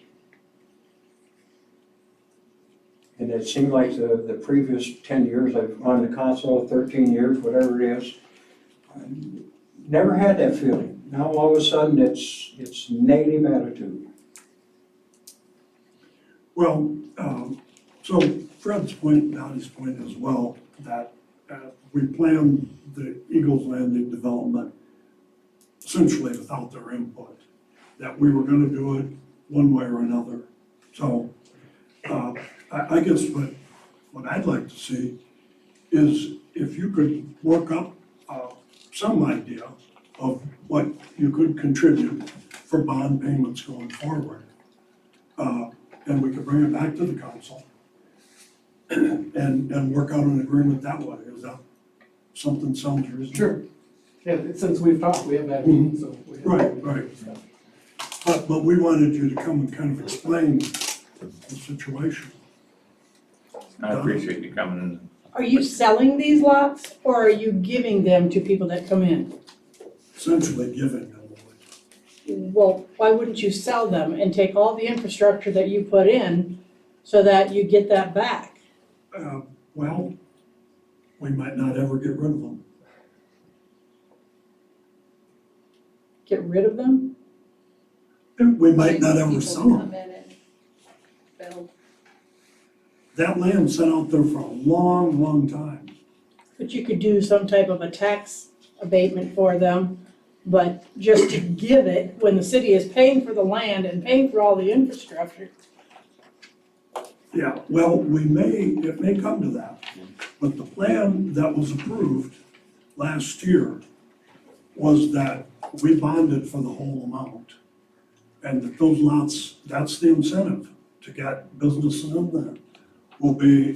And it seemed like the previous 10 years I've on the council, 13 years, whatever it is, I never had that feeling. Now all of a sudden it's negative attitude. Well, So Fred's point, Donnie's point as well, that we planned the Eagles Landing development essentially without their input, that we were gonna do it one way or another. So I guess what I'd like to see is if you could work up some idea of what you could contribute for bond payments going forward. And we could bring it back to the council and work out an agreement that way. Is that something sounds reasonable? Sure. Yeah, since we've talked, we haven't had a meeting, so. we haven't- Right. But we wanted you to come and kind of explain the situation. I appreciate you coming in. Are you selling these lots or are you giving them to people that come in? Essentially giving them away. Well, why wouldn't you sell them and take all the infrastructure that you put in so that you get that back? Well, we might not ever get rid of them. Get rid of them? We might not ever sell People them. come in and build. That land's been out there for a long, long time. But you could do some type of a tax abatement for them, but just to give it when the city is paying for the land and paying for all the infrastructure. Yeah, well, it may come to that, but the plan that was approved last year was that we bonded for the whole amount. And that those lots, that's the incentive, to get businesses in there, will be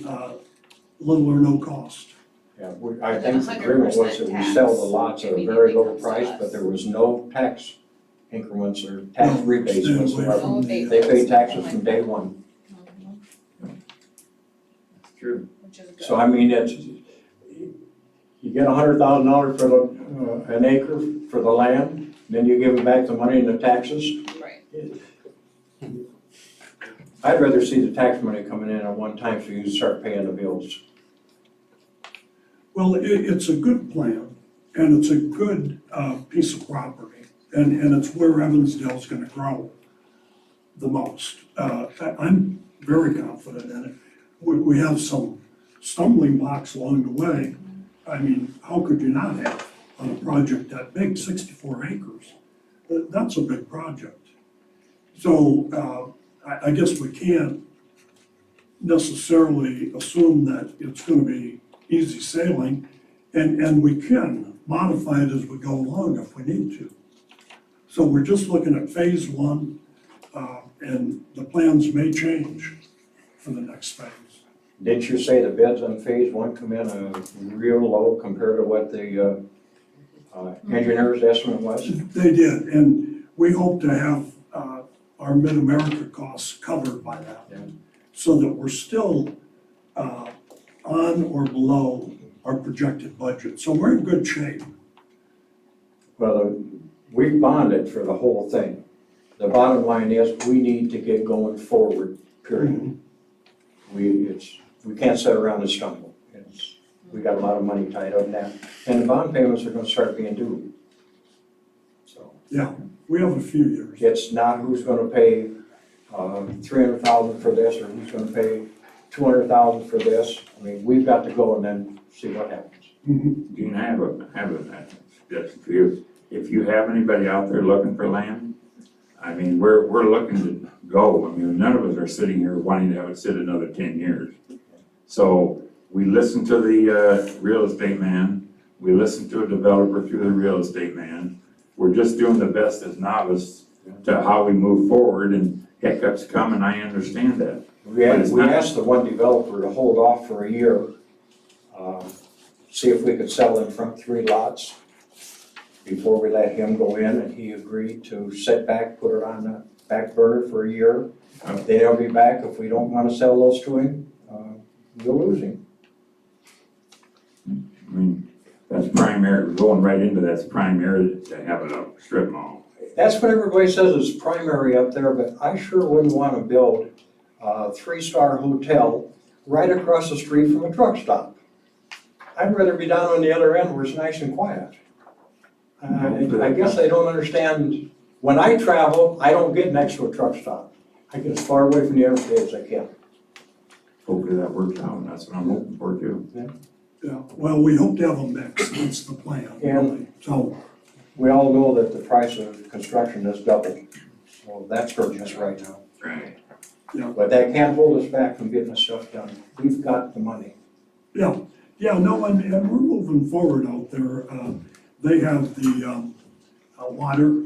little or no cost. Yeah, I think the agreement was that we sell the lots at a very low price, but there was no tax increments or tax No, rebates stay away whatsoever. from They the- pay taxes from day one. It's true. Which is good. So I mean, you get $100,000 for an acre for the land, then you give them back the money and the taxes. Right. I'd rather see the tax money coming in at one time so you start paying the bills. Well, it's a good plan, and it's a good piece of property, and it's where Evansdale's gonna grow the most. I'm very confident in it. We have some stumbling blocks along the way. I mean, how could you not have on a project that big, 64 acres? That's a big project. So I guess we can't necessarily assume that it's gonna be easy sailing, and we can modify it as we go along if we need to. So we're just looking at phase one, and the plans may change for the next phase. Didn't you say the bids on phase one come in real low compared to what the engineer's estimate was? They did, and we hope to have our Mid-America costs covered by that. Yeah. So that we're still on or below our projected budget, so we're in good shape. Well, we bonded for the whole thing. The bottom line is, we need to get going forward, period. We can't sit around and stumble. We got a lot of money tied up in that, and the bond payments are gonna start being due. So, Yeah, we have a few years. it's not who's gonna pay $300,000 for this, or who's gonna pay $200,000 for this. I mean, we've got to go and then see what happens. Gene, I have a suggestion for you. If you have anybody out there looking for land, I mean, we're looking to go. I mean, none of us are sitting here wanting to have it sit another 10 years. So we listen to the real estate man, we listen to a developer through the real estate man. We're just doing the best as novice to how we move forward, and hiccups come, and I understand that. We asked the one developer to hold off for a year, see if we could sell them from 3 lots before we let him go in, and he agreed to sit back, put it on the back burner for a year. Then he'll be back. If we don't wanna sell those to him, we'll lose him. I mean, that's primary, going right into that's primary to have it a strip mall. That's what everybody says is primary up there, but I sure wouldn't wanna build a 3-star hotel right across the street from a truck stop. I'd rather be down on the other end where it's nice and quiet. I guess I don't understand, when I travel, I don't get next to a truck stop. I get as far away from the interstate as I can. hopefully that works out, and that's what I'm hoping for too. Yeah, well, we hope to have a mix, that's the plan, really. So, We all know that the price of construction has doubled, so that's hurting us right now. Right. But that can't hold us back from getting the stuff done. We've got the money. yeah, no, and we're moving forward out there. They have the water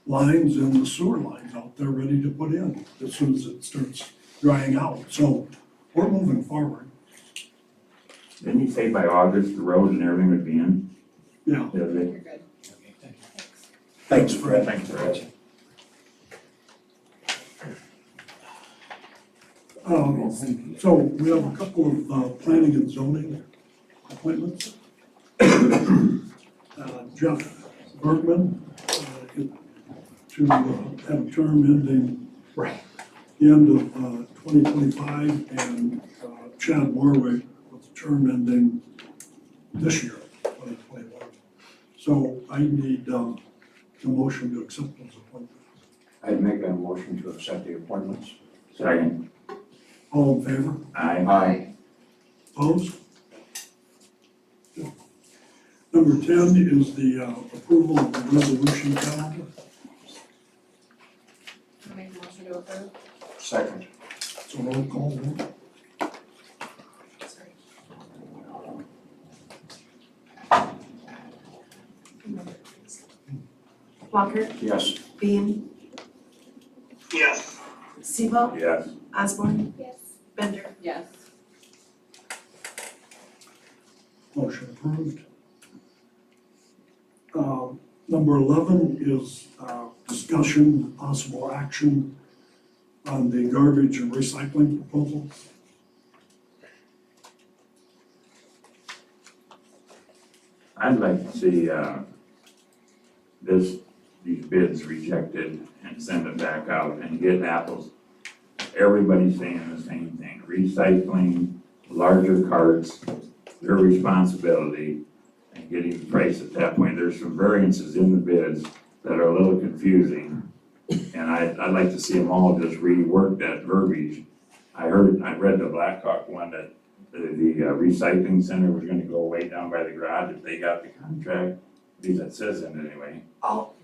lines and the sewer lines out there ready to put in as soon as it starts drying out. So we're moving forward. Didn't you say by August, the road and everything would be in? Yeah. Yeah, they- You're good. Thanks, Fred. Thanks, Fred. So we have a couple of planning and zoning appointments. Jeff Bergman to have a term ending the end of 2025, and Chad Warwick with a term ending this year, 2021. So I need a motion to accept those appointments. I'd make a motion to accept the appointments. Second. All in favor? Aye. Opposed? Number 10 is the approval of the resolution calendar. Make a motion to approve. Second. It's a roll call vote. Sorry. Walker, Yes. Beam, Yes. Sebel, Yes. Osborne, Yes. Bender. Yes. Motion approved. Number 11 is discussion, possible action on the garbage and recycling proposal. I'd like to see, these bids rejected and send it back out and get apples. Everybody's saying the same thing, recycling, larger carts, their responsibility, and getting the price at that point. There's some variances in the bids that are a little confusing. And I'd like to see them all just rework that verbiage. I read the Blackhawk one that the recycling center was gonna go way down by the garage if they got the contract. At least that says in it anyway. All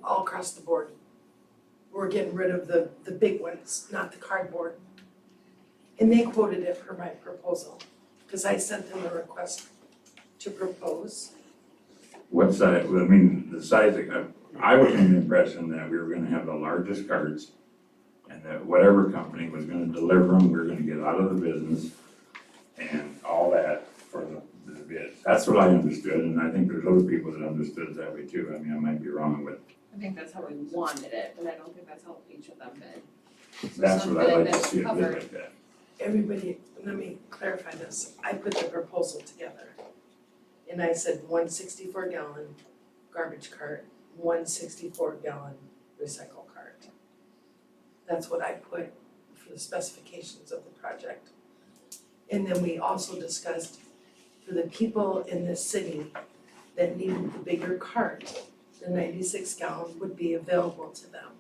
across the board. We're getting rid of the big ones, not the cardboard. And they quoted it for my proposal, because I sent them a request to propose. What size, I mean, the size, I was under the impression that we were gonna have the largest carts, and that whatever company was gonna deliver them, we were gonna get out of the business and all that for the bids. That's what I understood, and I think there's other people that understood it that way too. I mean, I might be wrong, but I think that's how we wanted it, but I don't think that's how each of them bid. So that's some what I'd like bid to that's see, a bid covered. like that. Everybody, let me clarify this. I put the proposal together. And I said 164 gallon garbage cart, 164 gallon recycle cart. That's what I put for the specifications of the project. And then we also discussed for the people in this city that needed the bigger cart, the 96 gallon would be available to them.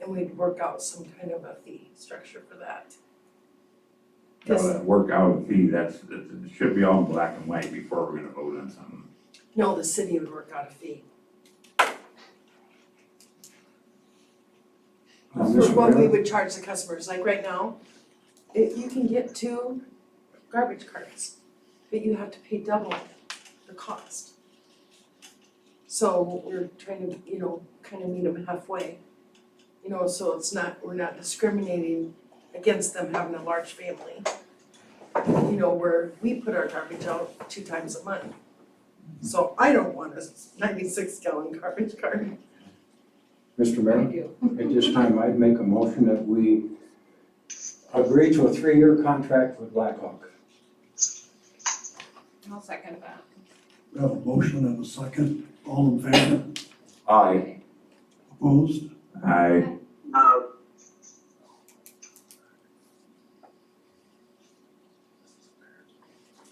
And we'd work out some kind of a fee structure for that. Now, that work out a fee, it should be all in black and white before we're gonna vote on something. No, the city would work out a fee. For what we would charge the customers, like right now, you can get 2 garbage carts, but you have to pay double the cost. So we're trying to, kind of meet them halfway. So we're not discriminating against them having a large family. Where we put our garbage out 2 times a month. So I don't want a 96 gallon garbage cart. Mr. I Mayor, do. at this time, I'd make a motion that we agree to a 3-year contract with Blackhawk. I'll second that. We have a motion and a second. All in favor? Aye. Opposed? I,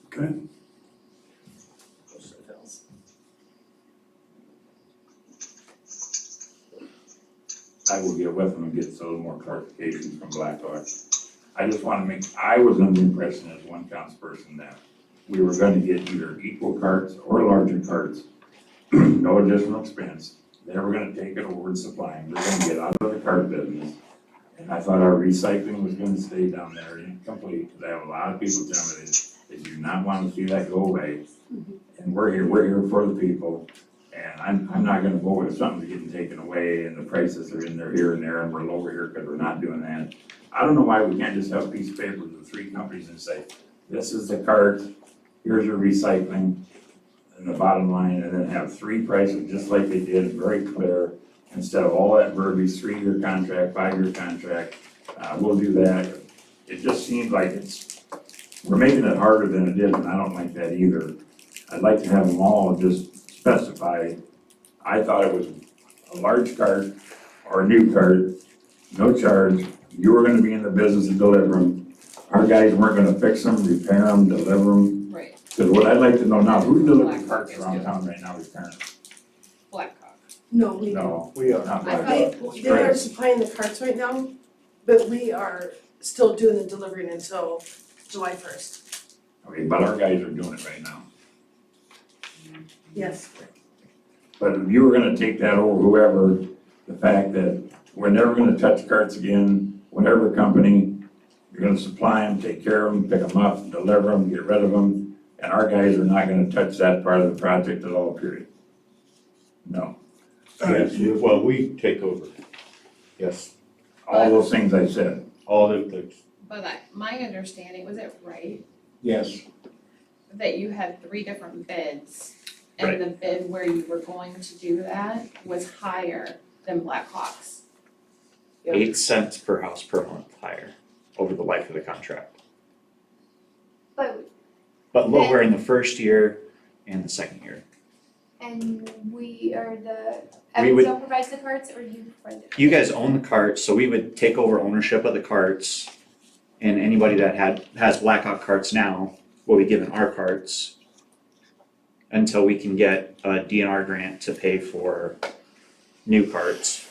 Okay. Motion fails. I will get with them and get some more clarifications from Blackhawk. I just wanna I was under the impression as one councilperson that we were gonna get either equal carts or larger carts, no additional expense. They were gonna take it over and supply them, they're gonna get out of the cart business. And I thought our recycling was gonna stay down there incomplete, because I have a lot of people tell me they do not wanna see that go away. And we're here for the people, and I'm not gonna vote if something's getting taken away and the prices are in there here and there and we're lower here because we're not doing that. I don't know why we can't just have a piece of paper with 3 companies and say, this is the cart, here's your recycling, and the bottom line, and then have 3 prices, just like they did, very clear, instead of all that verbiage, 3-year contract, 5-year contract, we'll do that. It just seems like we're making it harder than it is, and I don't like that either. I'd like to have them all just specify. I thought it was a large cart or a new cart, no charge. You were gonna be in the business of delivering. Our guys weren't gonna fix them, repair them, deliver them. Right, Because what I'd like to know now, who delivers carts around town right now repairing them? Blackhawk. No, we, No, We are. not I Black thought- they are supplying the carts right now, but we are still doing the delivering until July 1st. Okay, but our guys are doing it right now. Yes. But if you were gonna take that over, whoever, the fact that we're never gonna touch carts again, whatever company, you're gonna supply them, take care of them, pick them up, deliver them, get rid of them, and our guys are not gonna touch that part of the project at all, period. No. Yes, well, we take over. Yes, All those things I said. all the, But my understanding, was it right, Yes, that you had 3 different bids? And the bid where you were going to do that was higher than Blackhawk's? 8 cents per house per month higher over the life of the contract. But, But lower in the first year and the second year. and we are We would- Evansdale provides the carts or you provide the? You guys own the carts, so we would take over ownership of the carts. And anybody that has Blackhawk carts now will be given our carts until we can get a DNR grant to pay for new carts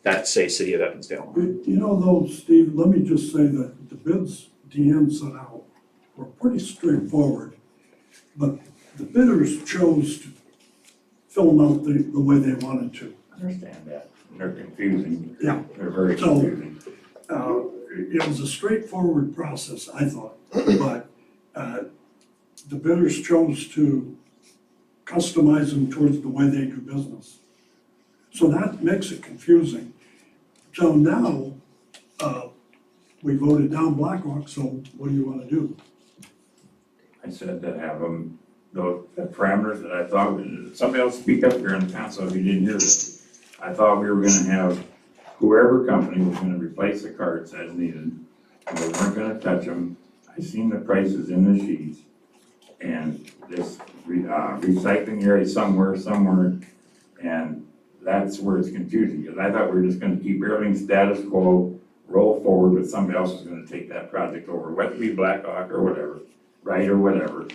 that say City of Evansdale. You know though, Steve, let me just say that the bids Deanne sent out were pretty straightforward. But the bidders chose to fill them out the way they wanted to. I understand that. And they're confusing. Yeah. They're very So- confusing. It was a straightforward process, I thought, but the bidders chose to customize them towards the way they do business. So that makes it confusing. So now, we voted down Blackhawk, so what do you wanna do? I said to have them, the parameters that I thought, somebody else speak up here in the council if you didn't hear this. I thought we were gonna have whoever company was gonna replace the carts as needed, and we weren't gonna touch them. I seen the prices in the sheets, and this recycling area somewhere, and that's where it's confusing, because I thought we were just gonna keep everything status quo, roll forward, but somebody else was gonna take that project over, whether it be Blackhawk or whatever, right, or whatever,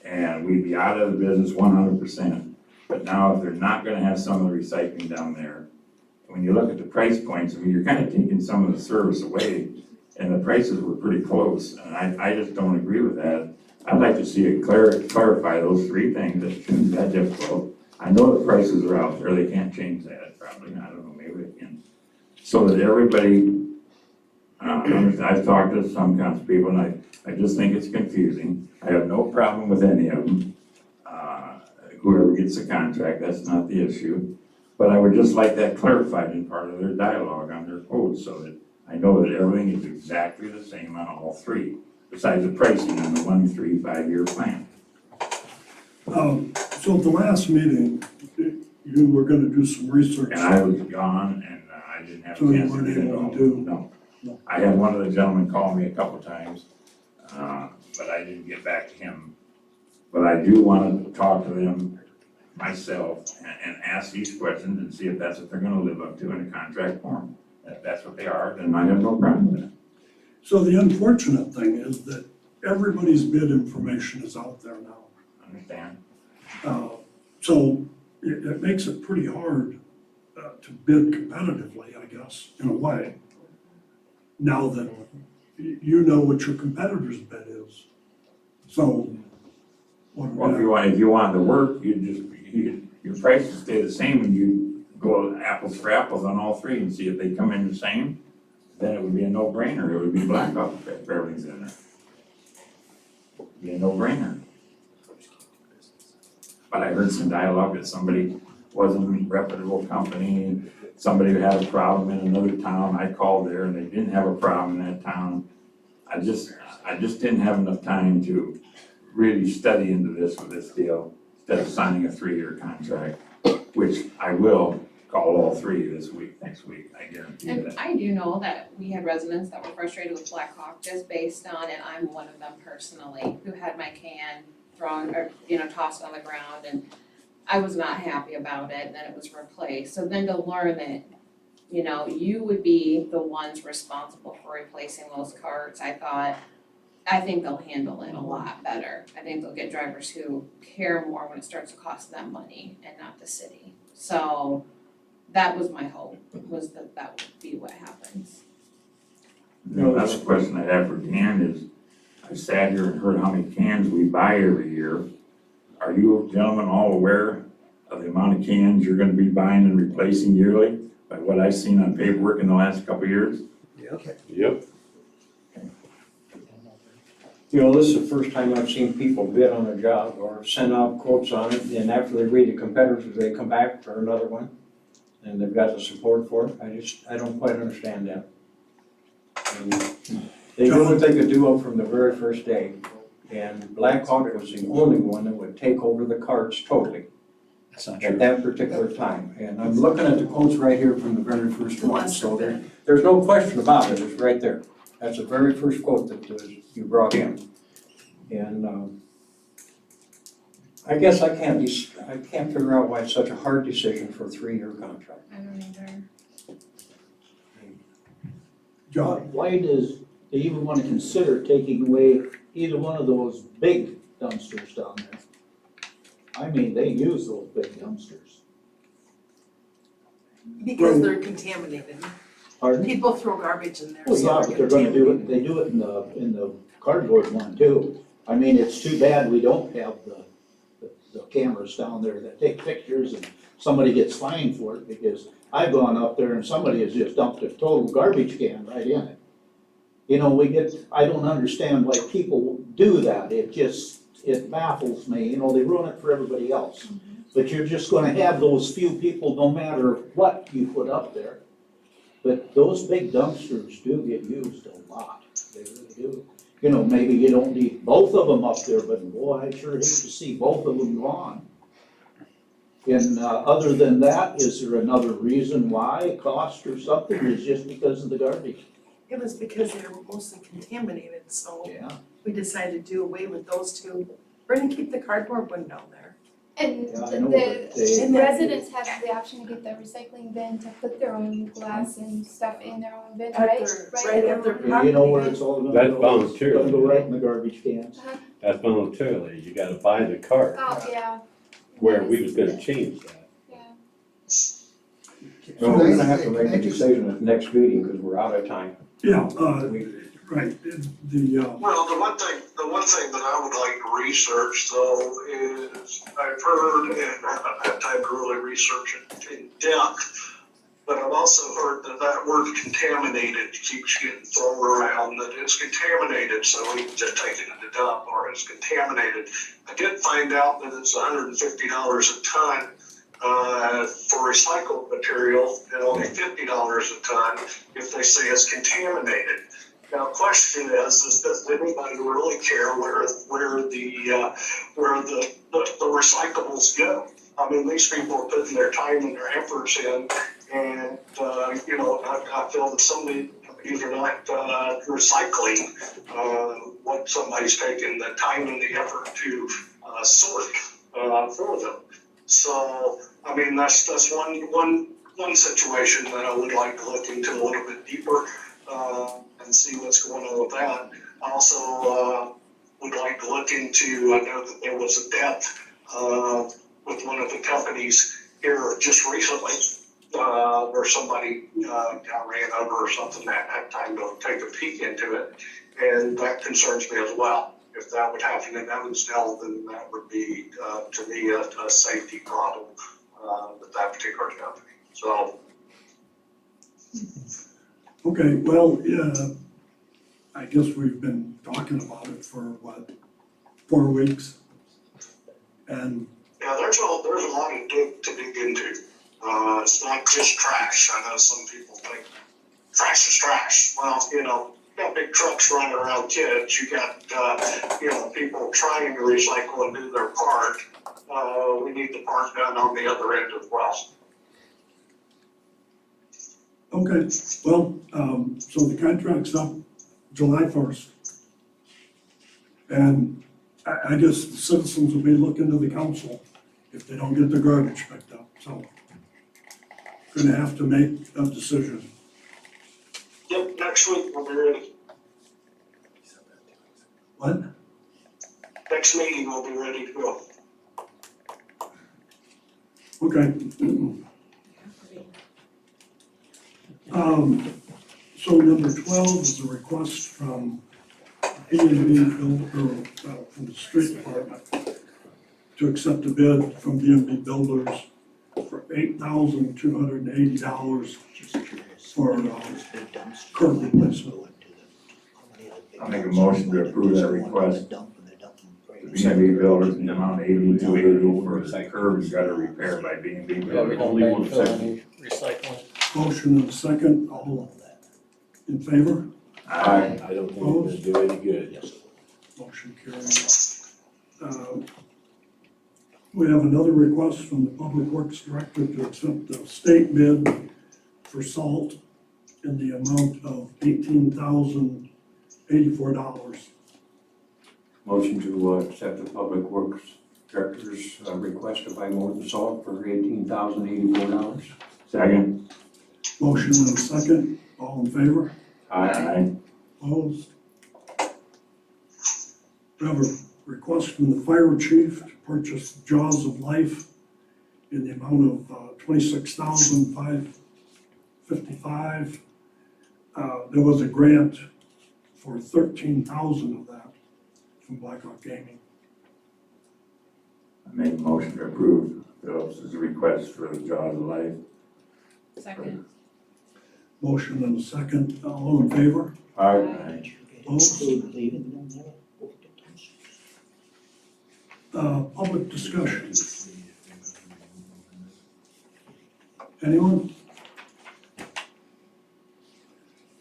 and we'd be out of the business 100%. But now if they're not gonna have some of the recycling down there, when you look at the price points, I mean, you're kind of taking some of the service away, and the prices were pretty close, and I just don't agree with that. I'd like to see it clarify those 3 things, that shouldn't be that difficult. I know the prices are out there, they can't change that, probably, I don't know, maybe they can. So that everybody, I've talked to some kinds of people, and I just think it's confusing. I have no problem with any of them. Whoever gets the contract, that's not the issue. But I would just like that clarified in part of their dialogue on their quote, so that I know that everything is exactly the same on all 3, besides the pricing on the 1, 3, 5-year plan. So at the last meeting, you were gonna do some research. And I was gone, and I didn't have a So you chance to weren't get able to involved. do- No. I had one of the gentlemen call me a couple times, but I didn't get back to him. But I do want to talk to them myself and ask these questions and see if that's what they're gonna live up to in a contract form. If that's what they are, then I have no problem with it. So the unfortunate thing is that everybody's bid information is out there now. Understand? So it makes it pretty hard to bid competitively, I guess, in a way. now that you know what your competitor's bid is. So, Well, if you want the work, your prices stay the same and you go apples for apples on all three and see if they come in the same, then it would be a no-brainer. It would be Blackhawk if everything's in there. Be a no-brainer. But I heard some dialogue that somebody wasn't a reputable company, somebody had a problem in another town, I called there and they didn't have a problem in that town. I just didn't have enough time to really study into this with this deal, instead of signing a 3-year contract, which I will call all three this week, next week, I guarantee you And that. I do know that we had residents that were frustrated with Blackhawk just based on, and I'm one of them personally, who had my can thrown or, tossed on the ground and I was not happy about it and then it was replaced. So then to learn that, you would be the ones responsible for replacing those carts, I think they'll handle it a lot better. I think they'll get drivers who care more when it starts to cost them money and not the city. So that was my hope, was that would be what happens. That's the question I have for Dan is, I sat here and heard how many cans we buy every year. Are you gentlemen all aware of the amount of cans you're gonna be buying and replacing yearly? By what I've seen on paperwork in the last couple of years? Yep. This is the first time I've seen people bid on a job or send out quotes on it, and after they read the competitors, they come back for another one. And they've got the support for it. I don't quite understand that. And they knew what they could do from the very first day. And Blackhawk was the only one that would take over the carts totally That's not at true. that particular time. And I'm looking at the quotes right here from the very first one, Last so bid. there's no question about it, it's right there. That's the very first quote that you brought in. And I guess I can't figure out why it's such a hard decision for a 3-year contract. I don't either. John, Why does they even wanna consider taking away either one of those big dumpsters down there? I mean, they use those big dumpsters. Because they're contaminated. Pardon? People throw garbage in there, Well, so yeah, they're but they're gonna do it, contaminated. they do it in the cardboard one too. I mean, it's too bad we don't have the cameras down there that take pictures and somebody gets fined for it, because I've gone up there and somebody has just dumped a total garbage can right in it. I don't understand why people do that, it baffles me, they ruin it for everybody else. But you're just gonna have those few people no matter what you put up there. But those big dumpsters do get used a lot, they really do. Maybe you don't need both of them up there, but boy, I sure hate to see both of them gone. And other than that, is there another reason why, cost or something, or is just because of the garbage? It was because they were mostly contaminated, so Yeah. we decided to do away with those two. We're gonna keep the cardboard one down there. And Yeah, I know, but they- the residents have the option to get the recycling bin to put their own glass and stuff in their own bin, At right? right at their Yeah, you know where it's all gonna go? That's volunteer. It's gonna go right in the garbage cans. That's voluntarily, you gotta buy the cart, Oh, yeah. where we was gonna change that. So we're gonna have to make a decision at the next meeting, because we're out of time. yeah, right, Well, the one thing that I would like to research though is I've heard, and I haven't had time to really research it in depth, but I've also heard that word contaminated keeps getting thrown around, that it's contaminated, so we can just take it to the dump, or it's contaminated. I did find out that it's $150 a ton for recycled material, and only $50 a ton if they say it's contaminated. Now, the question is does anybody really care where the recyclables go? I mean, these people are putting their time and their efforts in, and I feel that some of these are not recycling what somebody's taken the time and the effort to sort for them. So, I mean, that's one situation that I would like to look into a little bit deeper and see what's going on with that. I also would like to look into, I know that there was a death with one of the companies here just recently, where somebody, got ran over or something, that had time to take a peek into it. And that concerns me as well. If that would happen in Evansdale, then that would be, to me, a safety problem, with that particular company. So, Okay, well, yeah, I guess we've been talking about it for what, 4 weeks? And yeah, there's a lot to dig into. It's not just trash. I know some people think trash is trash. Well, you got big trucks running around kids. You got, people trying to recycle and do their part. We need the part done on the other end as well. okay, well, so the contract's up July 1st. And I guess the citizens will be looking to the council if they don't get their garbage picked up, so. Gonna have to make a decision. Yep, next week we'll be ready. What? Next meeting we'll be ready to go. Okay. So number 12 is a request from B&B from the street department to accept a bid from B&B Builders for $8,280 for curb replacement. I'll make a motion to approve that request. B&B Builders in the amount of $8,280 for the curb and gutter repair by B&B Builders. Recycling. Motion and a second, all in favor? Aye. I don't think it's gonna do any good. Motion carries. We have another request from the Public Works Director to accept the state bid for salt in the amount of $18,084. Motion to accept the Public Works Director's request to buy molten salt for $18,084. Second. Motion and a second, all in favor? Aye. Opposed? We have a request from the fire chief to purchase Jaws of Life in the amount of $26,555. There was a grant for $13,000 of that from Blackhawk Gaming. I make a motion to approve Phillips's request for the Jaws of Life. Second. Motion and a second, all in favor? Aye. Opposed? Public discussion. Anyone?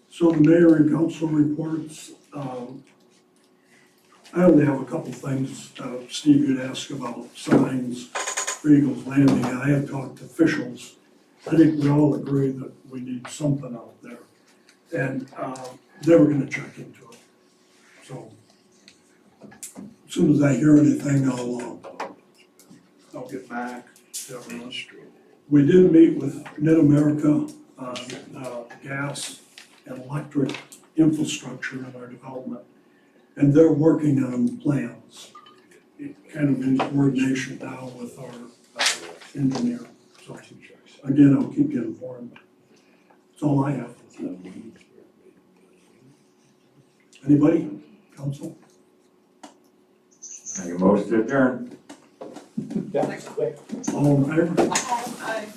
So the mayor and council reports, I only have a couple things. Steve, you'd ask about signs for Eagles Landing. I have talked to officials. I think we all agree that we need something out there. And they were gonna check into it. So as soon as I hear anything, I'll get back to everyone. We did meet with Mid-America on gas and electric infrastructure in our development. And they're working on plans, kind of in coordination now with our engineer. So again, I'll keep you informed. That's all I have. Anybody? Council? Make a motion to adjourn. All in favor? Aye.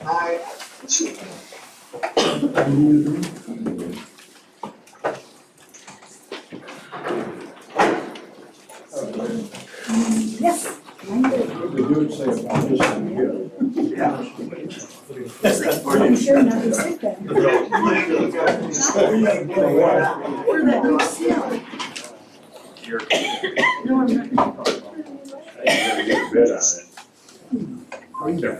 Aye. Meeting adjourned. Yes. We do say about this one here. I'm sure not to sit there. Or that new smell. No, I'm not. I gotta get a bid on it. They're